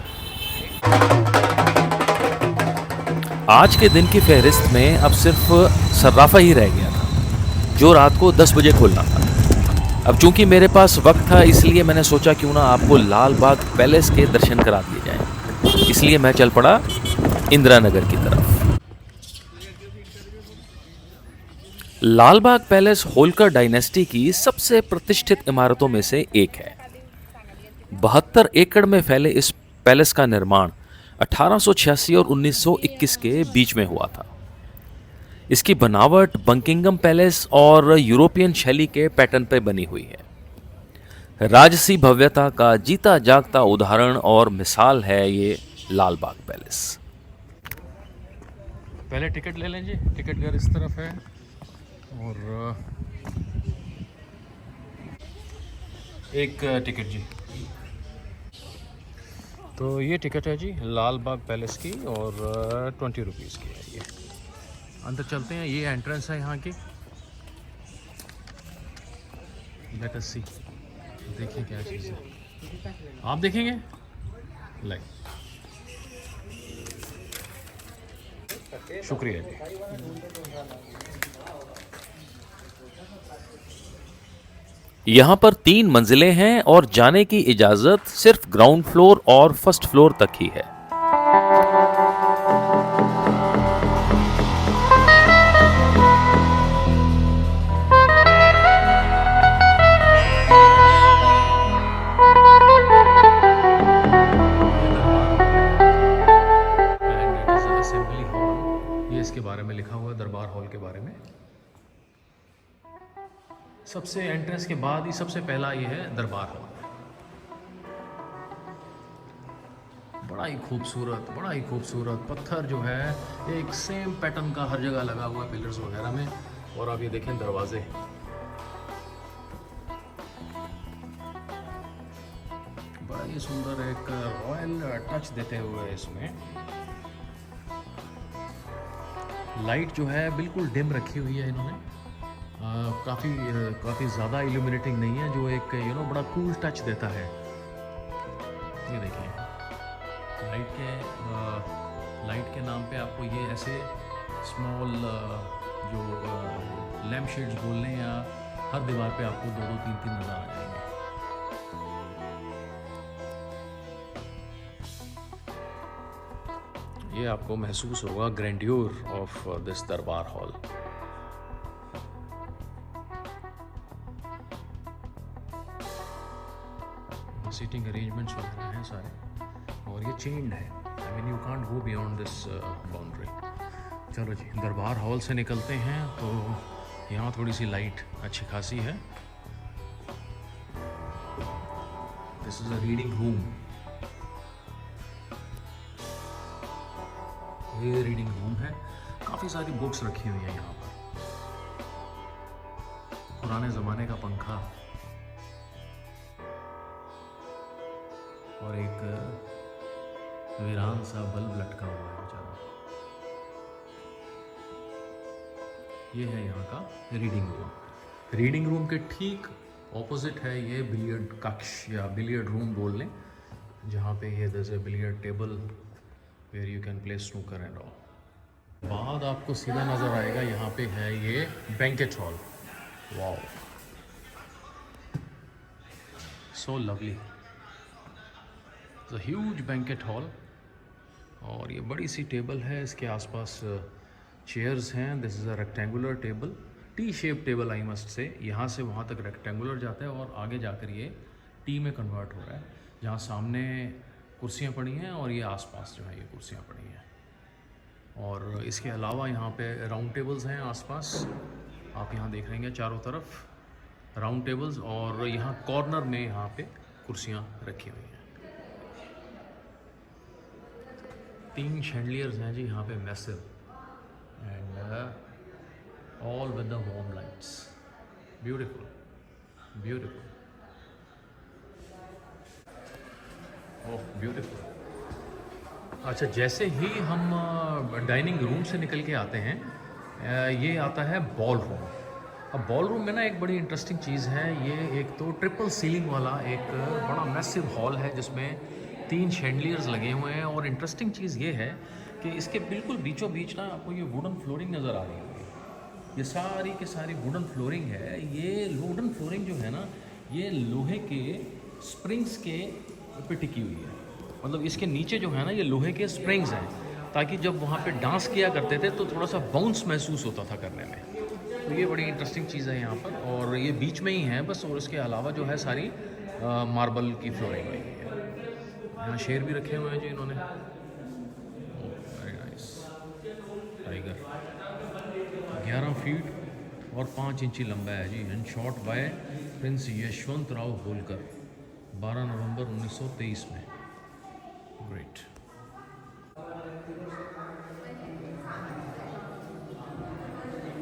आज के दिन की फहरिस्त में अब सिर्फ सर्राफा ही रह गया था, जो रात को 10 बजे खुलना था। अब चूंकि मेरे पास वक्त था, इसलिए मैंने सोचा क्यों ना आपको लाल बाग पैलेस के दर्शन करा दिए जाएं। इसलिए मैं चल पड़ा इंदिरा नगर की तरफ। लाल बाग पैलेस होलकर डायनेस्टी की सबसे प्रतिष्ठित इमारतों में से एक है। 72 एकड़ में फैले इस पैलेस का निर्माण 1886 और 1921 के बीच में हुआ था। इसकी बनावट बकिंगम पैलेस और यूरोपियन शैली के पैटर्न पर बनी हुई है। राजसी भव्यता का जीता जागता उदाहरण और मिसाल है ये लाल बाग पैलेस। पहले टिकट ले लें जी, टिकट घर इस तरफ है, और एक टिकट जी। तो ये टिकट है जी लाल बाग पैलेस की, और 20 रुपीज़ की है ये। अंदर चलते हैं, ये एंट्रेंस है यहाँ की। लेट अस सी, देखिए क्या चीज़ है। आप देखेंगे लाइक। शुक्रिया जी। यहाँ पर 3 मंजिलें हैं और जाने की इजाजत सिर्फ ग्राउंड फ्लोर और फर्स्ट फ्लोर तक ही है। इसके बारे में लिखा हुआ है, दरबार हॉल के बारे में। सबसे एंट्रेंस के बाद ही सबसे पहला ये है दरबार हॉल। बड़ा ही खूबसूरत पत्थर जो है एक सेम पैटर्न का हर जगह लगा हुआ है, पिलर्स वगैरह में। और आप ये देखें दरवाजे, बड़ा ही सुंदर एक रॉयल टच देते हुए इसमें। लाइट जो है बिल्कुल डिम रखी हुई है इन्होंने, काफ़ी ज़्यादा इल्यूमिनेटिंग नहीं है, जो एक बड़ा कूल टच देता है। ये देखिए लाइट के नाम पे आपको ये ऐसे स्मॉल जो लैम्प शेड्स बोल लें, या हर दीवार पे आपको 2-2, 3-3 नज़र आ जाएंगे। ये आपको महसूस होगा ग्रैंड्योर ऑफ दिस दरबार हॉल। सीटिंग अरेंजमेंट्स वगैरह हैं सारे, और ये चेन्ड है। I mean you can't go beyond this boundary. चलो जी, दरबार हॉल से निकलते हैं तो यहाँ थोड़ी सी लाइट अच्छी खासी है। This is a reading room. ये रीडिंग रूम है, काफ़ी सारी बुक्स रखी हुई हैं यहाँ पर। पुराने ज़माने का पंखा और एक वीरान सा बल्ब लटका हुआ है बेचारा। ये है यहाँ का रीडिंग रूम। रीडिंग रूम के ठीक ऑपोजिट है ये बिलियर्ड कक्ष या बिलियर्ड रूम बोल लें, जहाँ पे ये जैसे billiard table where you can play snooker and all. बाद आपको सीधा नज़र आएगा यहाँ पे है ये banquet hall. Wow, so lovely, huge banquet hall. और ये बड़ी सी टेबल है, इसके आसपास चेयर्स हैं। This is a rectangular table, T shape table I must say. यहाँ से वहाँ तक रेक्टेंगुलर जाता है और आगे जाकर ये टी में कन्वर्ट हो रहा है, जहाँ सामने कुर्सियाँ पड़ी हैं और ये आसपास जो है ये कुर्सियाँ पड़ी हैं। और इसके अलावा यहाँ पे राउंड टेबल्स हैं आसपास, आप यहाँ देख रहे हैं चारों तरफ राउंड टेबल्स, और यहाँ कॉर्नर में यहाँ पे कुर्सियाँ रखी हुई हैं। 3 शैंडलियर्स हैं जी यहाँ पे, massive, and all with the warm lights. Beautiful beautiful, oh beautiful. अच्छा, जैसे ही हम डाइनिंग रूम से निकल के आते हैं, ये आता है बॉल रूम। अब बॉल रूम में ना एक बड़ी इंटरेस्टिंग चीज़ है, ये एक तो ट्रिपल सीलिंग वाला एक बड़ा मैसिव हॉल है जिसमें 3 शैंडलियर्स लगे हुए हैं। और इंटरेस्टिंग चीज़ ये है कि इसके बिल्कुल बीचों बीच ना आपको ये वुडन फ्लोरिंग नज़र आ रही होगी। ये सारी की सारी वुडन फ्लोरिंग है। ये वुडन फ्लोरिंग जो है ना, ये लोहे के स्प्रिंग्स के पे टिकी हुई है। मतलब इसके नीचे जो है ना, ये लोहे के स्प्रिंग्स हैं, ताकि जब वहाँ पे डांस किया करते थे तो थोड़ा सा बाउंस महसूस होता था करने में। तो ये बड़ी इंटरेस्टिंग चीज़ है यहाँ पर। और ये बीच में ही है बस, और इसके अलावा जो है सारी मार्बल की फ्लोरिंग हुई है। यहाँ शेर भी रखे हुए हैं जी इन्होंने, वेरी नाइस। टाइगर 11 फीट और 5 इंची लंबा है जी, and shot by prince Yashwant Rao Holkar 12 November 1923 में। Great.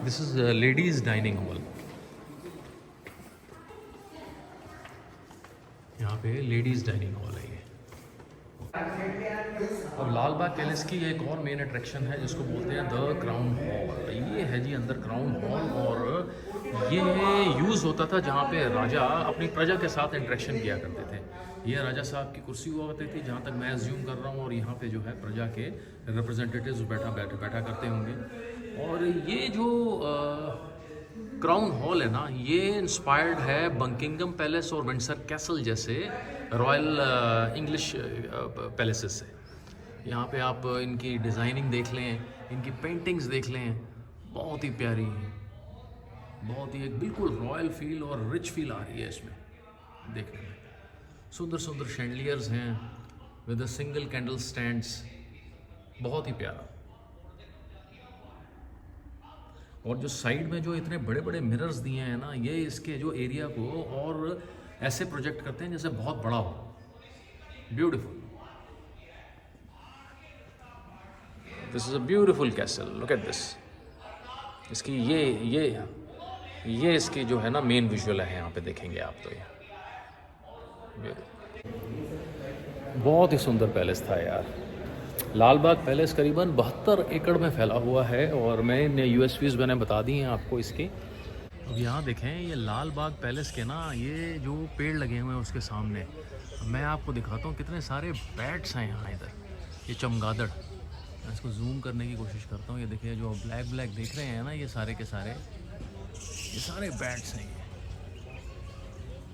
This is ladies dining hall. यहाँ पे लेडीज डाइनिंग हॉल है ये। अब लाल बाग पैलेस की एक और मेन अट्रैक्शन है जिसको बोलते हैं द क्राउन हॉल। ये है जी अंदर क्राउन हॉल, और ये यूज़ होता था जहाँ पे राजा अपनी प्रजा के साथ इंटरेक्शन किया करते थे। ये राजा साहब की कुर्सी हुआ करती थी, जहाँ तक मैं अज्यूम कर रहा हूँ, और यहाँ पे जो है प्रजा के रिप्रेजेंटेटिव्स बैठा करते होंगे। और ये जो क्राउन हॉल है ना, ये इंस्पायर्ड है बकिंगम पैलेस और विंडसर कैसल जैसे रॉयल इंग्लिश पैलेसेस से। यहाँ पे आप इनकी डिज़ाइनिंग देख लें, इनकी पेंटिंग्स देख लें, बहुत ही प्यारी, बहुत ही एक बिल्कुल रॉयल फील और रिच फील आ रही है इसमें देखने में। सुंदर सुंदर शैंडलियर्स हैं with a single candle stands, बहुत ही प्यारा। और जो साइड में जो इतने बड़े बड़े मिरर्स दिए हैं ना, ये इसके जो एरिया को और ऐसे प्रोजेक्ट करते हैं जैसे बहुत बड़ा हो। Beautiful, this is a beautiful castle, look at this. इसकी ये इसकी जो है ना मेन विजुअल है, यहाँ पे देखेंगे आप तो ये बहुत ही सुंदर पैलेस था यार। लाल बाग पैलेस करीबन 72 एकड़ में फैला हुआ है, और मैंने यूएसपीज़ मैंने बता दी हैं आपको इसके। अब यहाँ देखें, ये लाल बाग पैलेस के ना ये जो पेड़ लगे हुए हैं उसके सामने, मैं आपको दिखाता हूँ कितने सारे बैट्स हैं यहाँ इधर। ये चमगादड़, मैं इसको जूम करने की कोशिश करता हूँ। ये देखिए जो ब्लैक ब्लैक देख रहे हैं ना, ये सारे के सारे ये सारे बैट्स हैं। ये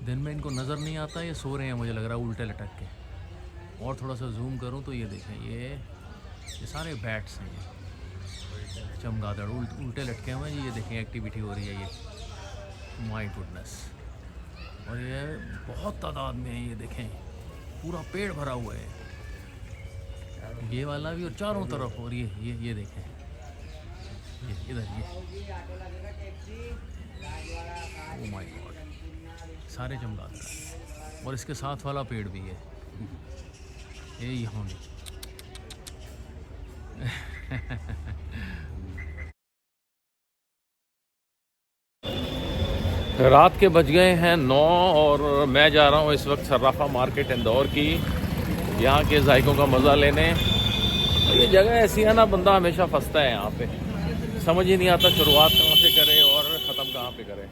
दिन में इनको नज़र नहीं आता, ये सो रहे हैं मुझे लग रहा है उल्टे लटक के। और थोड़ा सा जूम करूं तो ये देखें, ये सारे बैट्स हैं, ये चमगादड़ उल्टे लटके हुए हैं जी। ये देखें एक्टिविटी हो रही है, ये माय गुडनेस। और ये बहुत तादाद में है, ये देखें पूरा पेड़ भरा हुआ है, ये वाला भी और चारों तरफ। और ये देखें, ये इधर ये, ओह माय गॉड, सारे चमगादड़। और इसके साथ वाला पेड़ भी है, ये यहाँ नहीं। रात के बज गए हैं 9 और मैं जा रहा हूँ इस वक्त सर्राफा मार्केट इंदौर की, यहाँ के जायकों का मज़ा लेने। ये जगह ऐसी है ना, बंदा हमेशा फंसता है यहाँ पे, समझ ही नहीं आता शुरुआत कहाँ से करे और ख़त्म कहाँ पे करे।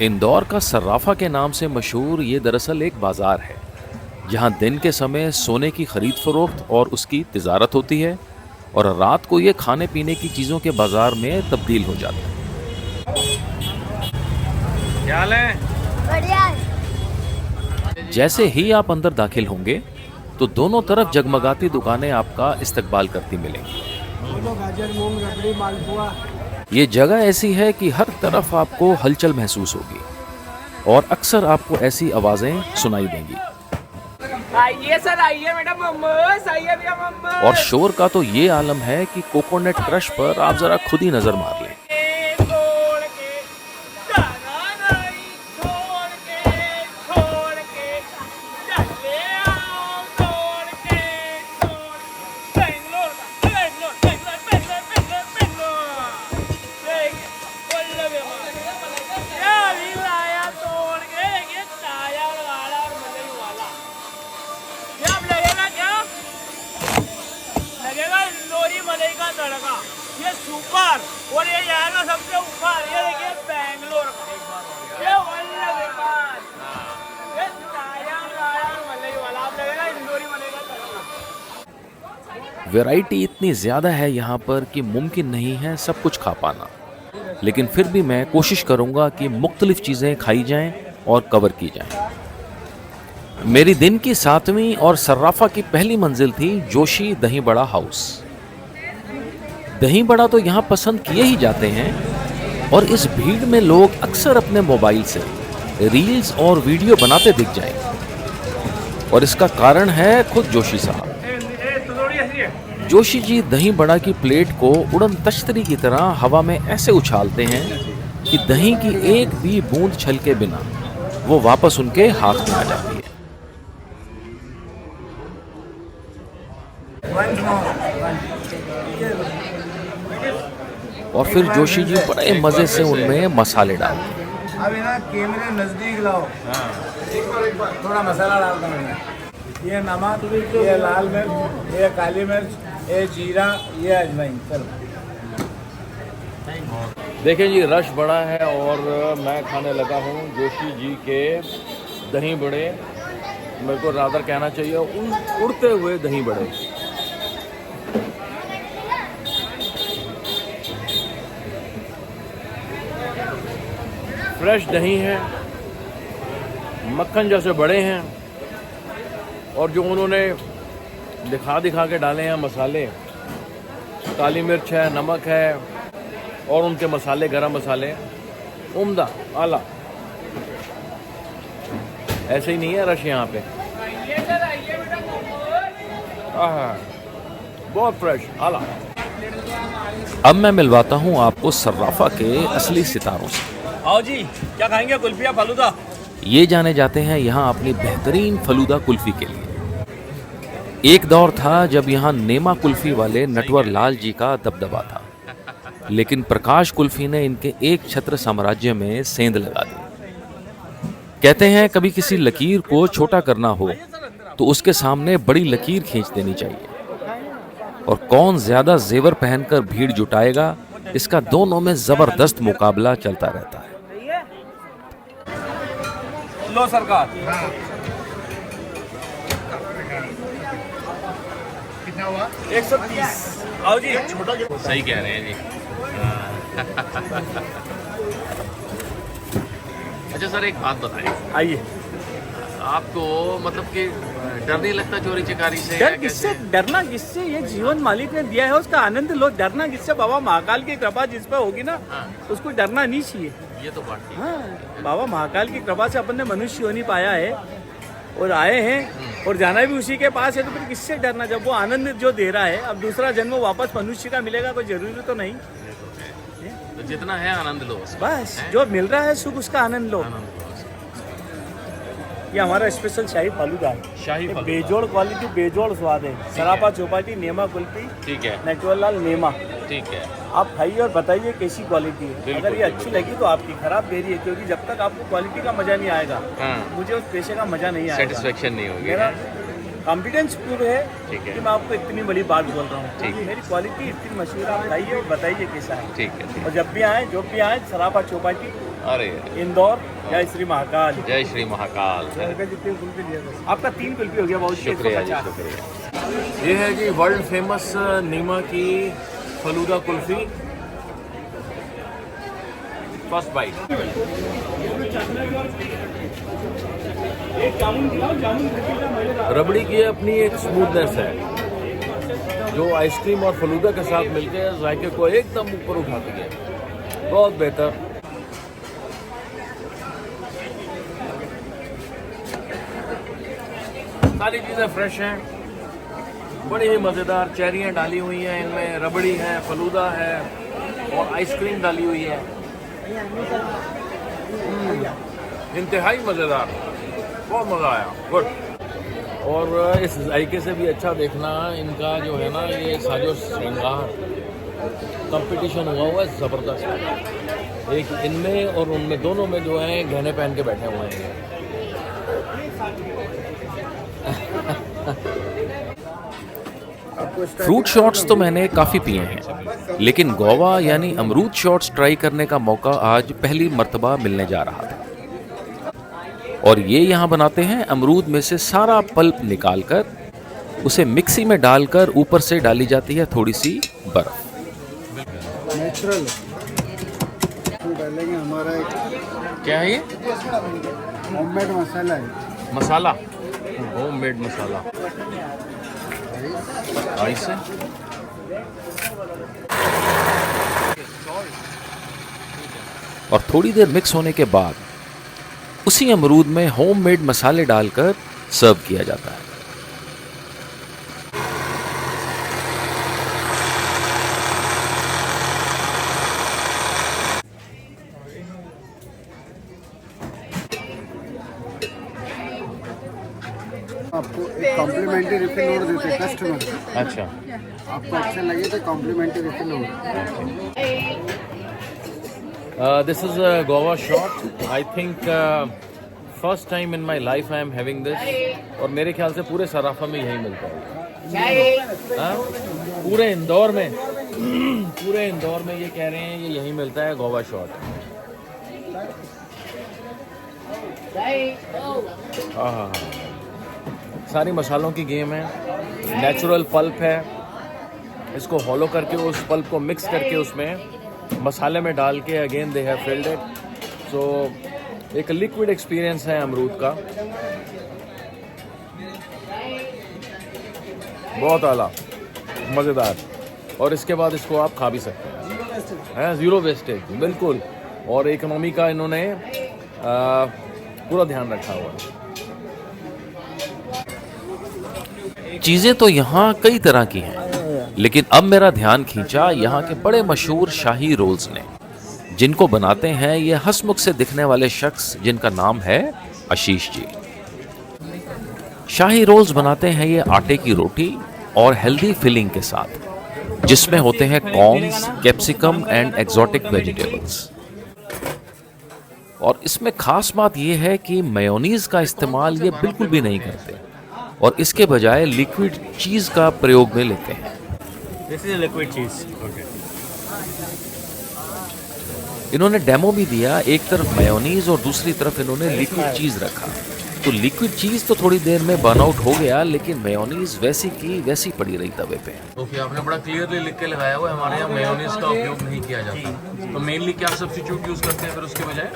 इंदौर का सर्राफा के नाम से मशहूर ये दरअसल एक बाज़ार है, जहाँ दिन के समय सोने की खरीद फरोख्त और उसकी तिजारत होती है, और रात को ये खाने पीने की चीज़ों के बाज़ार में तब्दील हो जाता है। क्या हाल है? जैसे ही आप अंदर दाखिल होंगे तो दोनों तरफ जगमगाती दुकानें आपका इस्तकबाल करती मिलेंगी। ये जगह ऐसी है कि हर तरफ आपको हलचल महसूस होगी और अक्सर आपको ऐसी आवाज़ें सुनाई देंगी। आइए सर, आइए मैडम, मोमोस आइए भैया, मोमोस। और शोर का तो ये आलम है कि कोकोनट क्रश पर आप ज़रा खुद ही नज़र मार लें। ये सुपर, और ये जाएगा सबसे ऊपर। ये देखिए बेंगलोर का, ये वल्लभ बात, ये मलाई वाला, आप लगेगा इंदौरी मलाई का तड़का। वैरायटी इतनी ज़्यादा है यहाँ पर कि मुमकिन नहीं है सब कुछ खा पाना, लेकिन फिर भी मैं कोशिश करूँगा कि मुख्तलिफ चीज़ें खाई जाएं और कवर की जाएं। मेरी दिन की 7वीं और सर्राफा की पहली मंजिल थी जोशी दही बड़ा हाउस। दही बड़ा तो यहाँ पसंद किए ही जाते हैं, और इस भीड़ में लोग अक्सर अपने मोबाइल से रील्स और वीडियो बनाते दिख जाएं, और इसका कारण है खुद जोशी साहब। जोशी जी दही बड़ा की प्लेट को उड़न तश्तरी की तरह हवा में ऐसे उछालते हैं कि दही की एक भी बूंद छलके बिना वो वापस उनके हाथ में आ जाती है। और फिर जोशी जी बड़े मजे से उनमें मसाले डालते हैं। अब ना कैमरे नजदीक लाओ, एक बार थोड़ा मसाला डालता हूँ। ये नमक, ये लाल मिर्च, ये काली मिर्च, ये जीरा, ये अजवाइन। चलो देखिए जी, रश बड़ा है और मैं खाने लगा हूँ जोशी जी के दही बड़े। मेरे को रादर कहना चाहिए उड़ते हुए दही बड़े। फ्रेश दही है, मक्खन जैसे बड़े हैं, और जो उन्होंने दिखा के डाले हैं मसाले, काली मिर्च है, नमक है, और उनके मसाले गरम मसाले उम्दा आला। ऐसे ही नहीं है रश यहाँ पे, बहुत फ्रेश आला। अब मैं मिलवाता हूँ आपको सर्राफा के असली सितारों से। आओ जी, क्या खाएंगे? कुल्फिया, फालूदा? ये जाने जाते हैं यहाँ अपनी बेहतरीन फलूदा कुल्फी के लिए। एक दौर था जब यहाँ नेमा कुल्फी वाले नटवर लाल जी का दबदबा था, लेकिन प्रकाश कुल्फी ने इनके एक छत्र साम्राज्य में सेंध लगा दी। कहते हैं कभी किसी लकीर को छोटा करना हो तो उसके सामने बड़ी लकीर खींच देनी चाहिए, और कौन ज्यादा जेवर पहनकर भीड़ जुटाएगा, इसका दोनों में जबरदस्त मुकाबला चलता रहता है। लो सरकार। कितना हुआ? 130। आओ जी। सही कह रहे हैं जी। अच्छा सर, एक बात बताइए, आइए। आपको मतलब कि डर नहीं लगता चोरी चकारी से? डर किससे? डरना किससे? ये जीवन मालिक ने दिया है, उसका आनंद लो। डरना किससे? बाबा महाकाल की कृपा जिस पे होगी ना, उसको डरना नहीं चाहिए। ये तो बात ठीक है। हाँ, बाबा महाकाल की कृपा से अपन ने मनुष्य होनी पाया है, और आए हैं और जाना भी उसी के पास है, तो फिर किससे डरना जब वो आनंद जो दे रहा है। अब दूसरा जन्म वापस मनुष्य का मिलेगा कोई जरूरी तो नहीं, तो जितना है आनंद लो बस जो मिल रहा है सुख उसका आनंद लो। ये हमारा स्पेशल शाही फालूदा है, शाही ये फालूदा। बेजोड़ क्वालिटी बेजोड़ स्वाद है। सरापा चौपाटी नेमा कुल्फी ठीक है, नेचुरल लाल नेमा, ठीक है। आप खाइए और बताइए कैसी क्वालिटी है। बिल्कुल, अगर ये अच्छी लगी तो आपकी, खराब दे रही है, क्योंकि जब तक आपको क्वालिटी का मजा नहीं आएगा हाँ, मुझे उस पेशे का मजा नहीं आएगा, सेटिस्फेक्शन नहीं होगी। मेरा कॉन्फिडेंस प्रूव है ठीक है। कि मैं आपको इतनी बड़ी बात बोल रहा हूँ, ठीक क्योंकि है। मेरी क्वालिटी इतनी मशहूर है। आप खाइए और बताइए कैसा है। ठीक है, ठीक और जब भी आए सराफा चौपाटी है। अरे इंदौर, जय श्री महाकाल। जय श्री महाकाल। आपका 3 कुल्फी हो गया, बहुत शुक्रिया जी, 150। शुक्रिया। ये है जी वर्ल्ड फेमस नीमा की फलूदा कुल्फी। First bite. रबड़ी की अपनी एक स्मूथनेस है जो आइसक्रीम और फलूदा के साथ मिलकर जायके को एकदम ऊपर उठाती है, बहुत बेहतर। सारी चीज़ें फ्रेश हैं, बड़ी ही मज़ेदार। चेरियाँ डाली हुई हैं इनमें, रबड़ी है, फलूदा है और आइसक्रीम डाली हुई है। इंतहाई मज़ेदार, बहुत मज़ा आया, गुड। और इस जायके से भी अच्छा देखना इनका जो है ना ये साजो श्रृंगार कंपटीशन हुआ है ज़बरदस्त। एक इनमें और उनमें दोनों में जो है गहने पहन के बैठे हुए हैं। फ्रूट शॉट्स तो मैंने काफ़ी पिए हैं, लेकिन गोवा यानी अमरूद शॉट्स ट्राई करने का मौका आज पहली मर्तबा मिलने जा रहा था। और ये यहाँ बनाते हैं अमरूद में से सारा पल्प निकालकर उसे मिक्सी में डालकर ऊपर से डाली जाती है थोड़ी सी बर्फ। नेचुरल डालेंगे हमारा एक क्या है ये? होममेड मसाला है। मसाला, होम मेड मसाला। आइस है। और थोड़ी देर मिक्स होने के बाद उसी अमरूद में होममेड मसाले डालकर सर्व किया जाता है। आपको एक कॉम्प्लीमेंट्री रिफिल और देते हैं कस्टमर। अच्छा, आपको अच्छा लगे तो कॉम्प्लीमेंट्री रिफिल और। This is Goa shot. I think first time in my life I am having this. और मेरे ख्याल से पूरे सराफा में यही मिलता है। हाँ? पूरे इंदौर में ये कह रहे हैं ये यही मिलता है गोवा शॉट। हाँ, सारी मसालों की गेम है। नेचुरल पल्प है, इसको हॉलो करके उस पल्प को मिक्स करके उसमें मसाले में डाल के again they have filled it. So एक लिक्विड एक्सपीरियंस है अमरूद का, बहुत आला, मज़ेदार। और इसके बाद इसको आप खा भी सकते हैं, ज़ीरो वेस्टेज बिल्कुल। और इकोनॉमी का इन्होंने पूरा ध्यान रखा हुआ है। चीज़ें तो यहाँ कई तरह की हैं, लेकिन अब मेरा ध्यान खींचा यहाँ के बड़े मशहूर शाही रोल्स ने, जिनको बनाते हैं ये हंसमुख से दिखने वाले शख्स जिनका नाम है आशीष जी। शाही रोल्स बनाते हैं ये आटे की रोटी और हेल्दी फिलिंग के साथ, जिसमें होते हैं corns, capsicum and exotic vegetables. और इसमें खास बात यह है कि मेयोनीज का इस्तेमाल ये बिल्कुल भी नहीं करते और इसके बजाय लिक्विड चीज़ का प्रयोग में लेते हैं। दिस इज लिक्विड चीज। इन्होंने डेमो भी दिया, एक तरफ मेयोनीज और दूसरी तरफ इन्होंने लिक्विड चीज़ रखा। तो लिक्विड चीज़ तो थोड़ी देर में बर्न आउट हो गया, लेकिन मेयोनीज वैसी की वैसी पड़ी रही तवे पे। ओके, आपने बड़ा क्लियरली लिख के लगाया हुआ है हमारे यहाँ मेयोनीज का उपयोग नहीं किया जाता। तो मेनली क्या सब्स्टिट्यूट यूज करते हैं फिर उसके बजाय?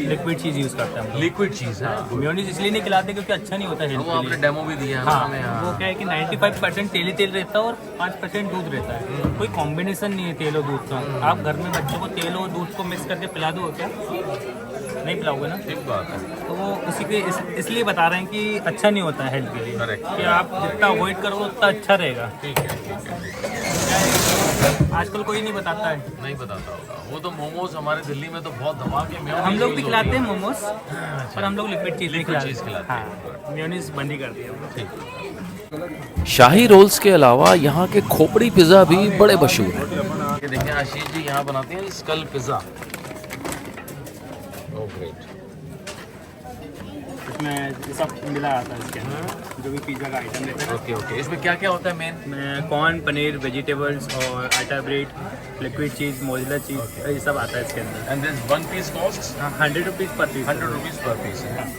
लिक्विड चीज यूज करते हैं। लिक्विड चीज है। मेयोनीज इसलिए नहीं खिलाते क्योंकि अच्छा नहीं होता है। वो आपने डेमो भी दिया है हमें। वो क्या है कि 95% तेली तेल रहता है और 5% दूध रहता है। कोई कॉम्बिनेशन नहीं है तेल और दूध का। आप घर में बच्चों को तेल और दूध को मिक्स करके पिला दो क्या? नहीं पिलाओगे ना, ठीक बात है। तो वो उसी के इसलिए बता रहे हैं कि अच्छा नहीं होता है हेल्थ के लिए, Correct. कि आप जितना अवॉइड करोगे उतना अच्छा रहेगा। ठीक है, ठीक है। आजकल कोई नहीं बताता है। नहीं बताता होगा। वो तो मोमोज हमारे दिल्ली में तो बहुत धमाके में हम लोग भी खिलाते हैं मोमोज, पर हम लोग लिक्विड चीज़ लिक्विड चीज़ खिलाते हैं। हाँ, मेयोनीज बंद ही कर दिया हम लोग। ठीक। शाही रोल्स के अलावा यहाँ के खोपड़ी पिज़्ज़ा भी बड़े मशहूर हैं। ये देखिए आशीष जी यहाँ बनाते हैं स्कल पिज़्ज़ा। Oh great. इसमें सब मिला आता है इसके अंदर, जो भी पिज़्ज़ा का आइटम रहता है। ओके ओके, इसमें क्या क्या होता है मेन? में कॉर्न, पनीर, वेजिटेबल्स और आटा bread, liquid cheese, mozzarella cheese, ये सब आता है इसके अंदर। And this one piece cost 100 rupees per piece. 100 rupees per piece है।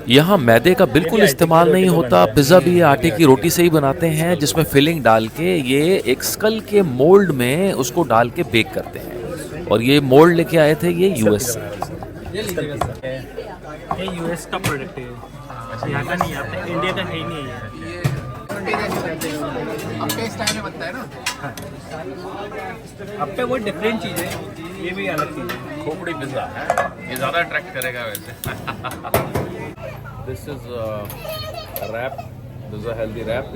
यहाँ मैदे का बिल्कुल इस्तेमाल नहीं होता। पिज़्ज़ा भी ये आटे की रोटी से ही बनाते हैं, जिसमें फिलिंग डाल के ये एक स्कल के मोल्ड में उसको डाल के बेक करते हैं। और ये मोल्ड लेके आए थे ये यूएस से। ये यूएस का प्रोडक्ट है, यहाँ का नहीं, यहाँ पे इंडिया का है ही नहीं है। अब पे वो डिफरेंट चीज़ है, ये भी अलग चीज़ है। खोपड़ी पिज़्ज़ा है, ये ज़्यादा अट्रैक्ट करेगा वैसे। This is wrap, this is a healthy wrap.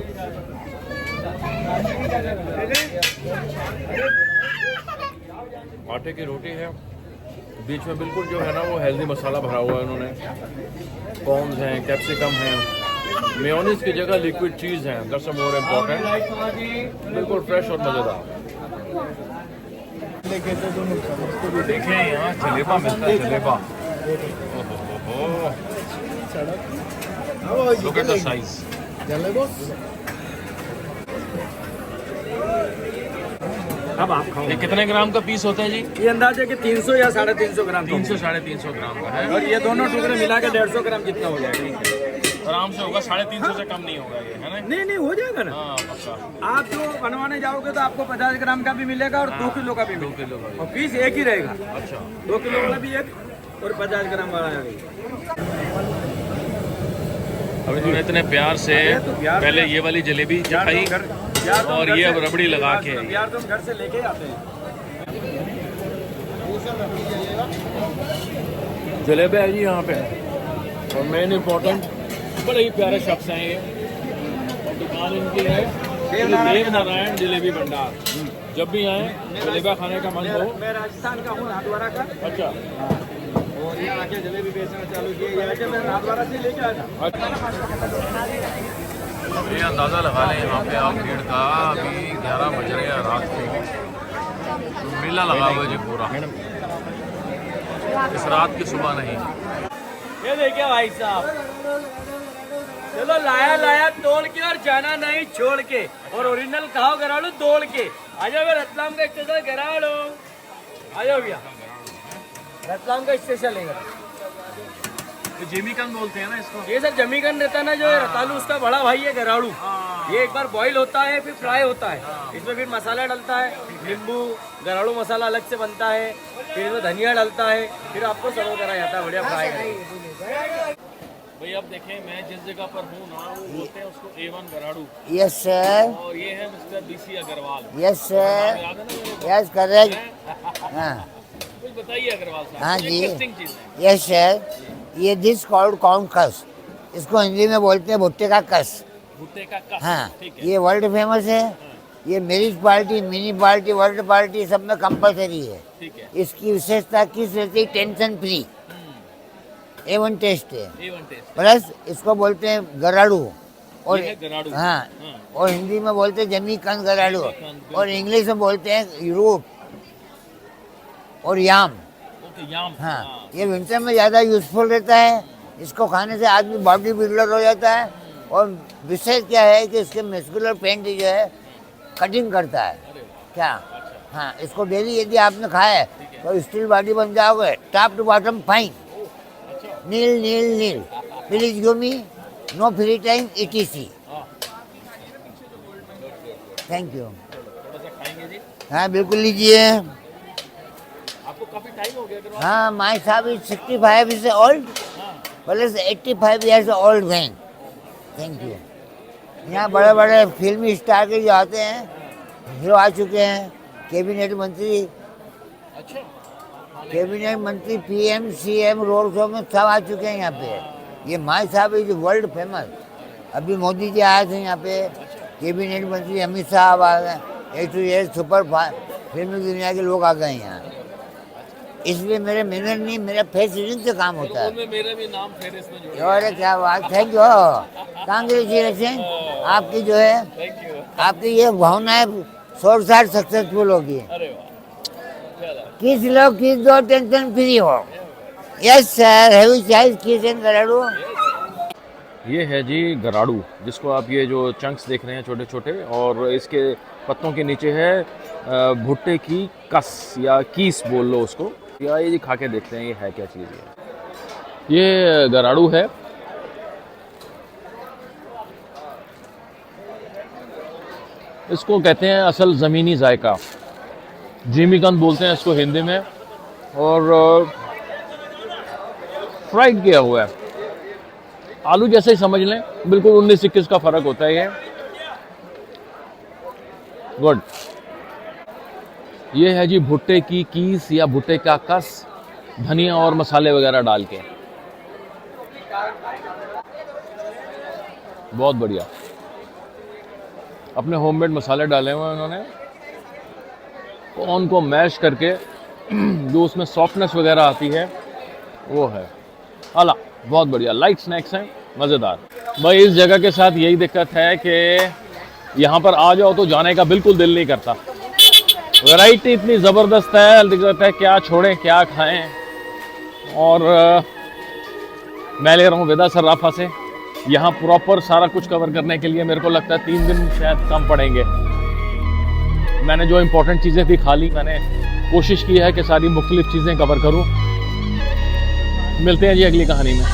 आटे की रोटी है, बीच में बिल्कुल जो है ना वो हेल्दी मसाला भरा हुआ है उन्होंने। कॉर्न्स हैं, कैप्सिकम हैं, मेयोनीज की जगह लिक्विड चीज़ है, दैट्स मोर इम्पोर्टेंट। बिल्कुल फ्रेश और मज़ेदार। देखें यहाँ जलेबा मिलता है, जलेबा। Look at the size. अब आप खाओ। ये कितने ग्राम का पीस होता है जी? ये अंदाजा कि 300 या 350 ग्राम। 300-350 ग्राम का है। और ये दोनों टुकड़े मिला के 150 ग्राम जितना हो जाएगा। आराम से होगा, 350 से कम नहीं होगा ये, है ना? नहीं हो जाएगा ना। हाँ पक्का। आप जो बनवाने जाओगे तो आपको 50 ग्राम का भी मिलेगा और 2 किलो का भी 2 किलो का। और पीस एक ही रहेगा। अच्छा, 2 किलो वाला भी एक और 50 ग्राम वाला भी। अभी तूने इतने प्यार से पहले ये वाली जलेबी खाई और ये अब रबड़ी लगा के यार तुम घर से लेके आते हैं। जलेबी है जी यहाँ पे। और मेन इम्पोर्टेंट, बड़े ही प्यारे शख्स हैं ये, और दुकान इनकी है देव नारायण जलेबी भंडार। जब भी आए जलेबा खाने का मन हो। मैं राजस्थान का हूँ, नाथद्वारा का। अच्छा, और यहाँ आके जलेबी बेचना चालू किया, यहाँ के मैं नाथद्वारा से लेके आया। ये अंदाज़ा लगा लें यहाँ पे आप भीड़ का। अभी 11 बज रहे हैं रात को, मेला लगा हुआ है जी पूरा। इस रात की सुबह नहीं। ये देखिए भाई साहब, चलो लाया तोड़ के और जाना नहीं छोड़ के। और ओरिजिनल खाओ गराड़ू तोड़ के। आ जाओ रतलाम का स्टेशन गराड़ू, आ जाओ भैया, रतलाम का स्टेशन लेगा। तो जेमीकन बोलते हैं ना इसको? ये सर जमीकन रहता है ना, जो रतालू उसका बड़ा भाई है गराड़ू। ये एक बार बॉईल होता है, फिर फ्राई होता है, इसमें फिर मसाला डलता है, नींबू, गराड़ू मसाला अलग से बनता है, फिर इसमें धनिया डलता है, फिर आपको सर्व करा जाता है बढ़िया फ्राई करके। भाई अब देखें, मैं जिस जगह पर हूँ ना, वो बोलते हैं उसको A1 गराड़ू। यस सर, और ये है mister BC Agarwal. Yes sir, याद है ना मेरे को? Yes correct. हाँ कुछ बताइए अग्रवाल साहब। हाँ जी, इंटरेस्टिंग चीज़ है। यस सर, ये डिश कॉल्ड कॉर्न कस, इसको हिंदी में बोलते हैं भुट्टे का कस। भुट्टे का कस। हाँ, ठीक है। ये वर्ल्ड फेमस है। ये marriage party, mini party, world party सब में कंपलसरी है। ठीक है। इसकी विशेषता किस रहती है? टेंशन फ्री, A1 टेस्ट है। A1 test. प्लस इसको बोलते हैं गराड़ू, और ये है गराड़ू। हाँ, और हिंदी में बोलते हैं जमीकंद गराड़ू, और इंग्लिश में बोलते हैं यूरोप और याम। ओके, याम। हाँ, ये विंटर में ज़्यादा यूज़फुल रहता है। इसको खाने से आदमी बॉडी बिल्डर हो जाता है। और विशेष क्या है कि इसके मस्कुलर पेंट जो है कटिंग करता है। क्या? हाँ, इसको डेली यदि आपने खाया तो स्टील बॉडी बन जाओगे, top to bottom fine. Neel Neel Neel, please give me, no free time ETC। Thank you. थोड़ा सा खाएंगे जी? हाँ बिल्कुल लीजिए। आपको काफी टाइम हो गया अग्रवाल? हाँ, माई साहब is 65 is old, plus 85 years old man. Thank you. यहाँ बड़े बड़े फिल्मी स्टार के जो आते हैं, हीरो आ चुके हैं, कैबिनेट मंत्री, कैबिनेट मंत्री, पीएम सीएम रोड शो में सब आ चुके हैं यहाँ पे। ये माई साहब इज वर्ल्ड फेमस। अभी मोदी जी आए थे यहाँ पे, कैबिनेट मंत्री अमित साहब आ गए, A सुपर फिल्मी दुनिया के लोग आ गए यहाँ। इसलिए मेरे मेहनत नहीं, मेरा फेस रीडिंग से काम होता है। मेरा भी नाम फिर इसमें जोड़ अरे क्या बात, थैंक यू, कांग्रेचुलेशन। आपकी जो है, आपकी ये भावना है 100% सक्सेसफुल होगी। किस लो, किस दो, टेंशन फ्री हो। यस सर, हैवी चाइल्ड किस एंड गराडू। ये है जी गराड़ू, जिसको आप ये जो चंक्स देख रहे हैं छोटे छोटे, और इसके पत्तों के नीचे है भुट्टे की कस या कीस बोल लो उसको। या ये जी खा के देखते हैं ये है क्या चीज़ है। ये गराड़ू है। इसको कहते हैं असल ज़मीनी जायका, जिमीकंद बोलते हैं इसको हिंदी में, और फ्राइड किया हुआ है, आलू जैसे ही समझ लें, बिल्कुल 19-21 का फ़र्क होता है ये। गुड। ये है जी भुट्टे की कीस या भुट्टे का कस, धनिया और मसाले वगैरह डाल के, बहुत बढ़िया। अपने होममेड मसाले डाले हुए हैं उन्होंने, कॉर्न को मैश करके जो उसमें सॉफ्टनेस वगैरह आती है वो है आला, बहुत बढ़िया। लाइट स्नैक्स हैं, मज़ेदार। भाई इस जगह के साथ यही दिक्कत है कि यहाँ पर आ जाओ तो जाने का बिल्कुल दिल नहीं करता। वैरायटी इतनी ज़बरदस्त है, दिक्कत है क्या छोड़ें क्या खाएं। और मैं ले रहा हूँ विदा सर्राफा से। यहाँ प्रॉपर सारा कुछ कवर करने के लिए मेरे को लगता है 3 दिन शायद कम पड़ेंगे। मैंने जो इम्पोर्टेंट चीज़ें थी खा ली, मैंने कोशिश की है कि सारी मुख्तलिफ चीज़ें कवर करूँ। मिलते हैं जी अगली कहानी में।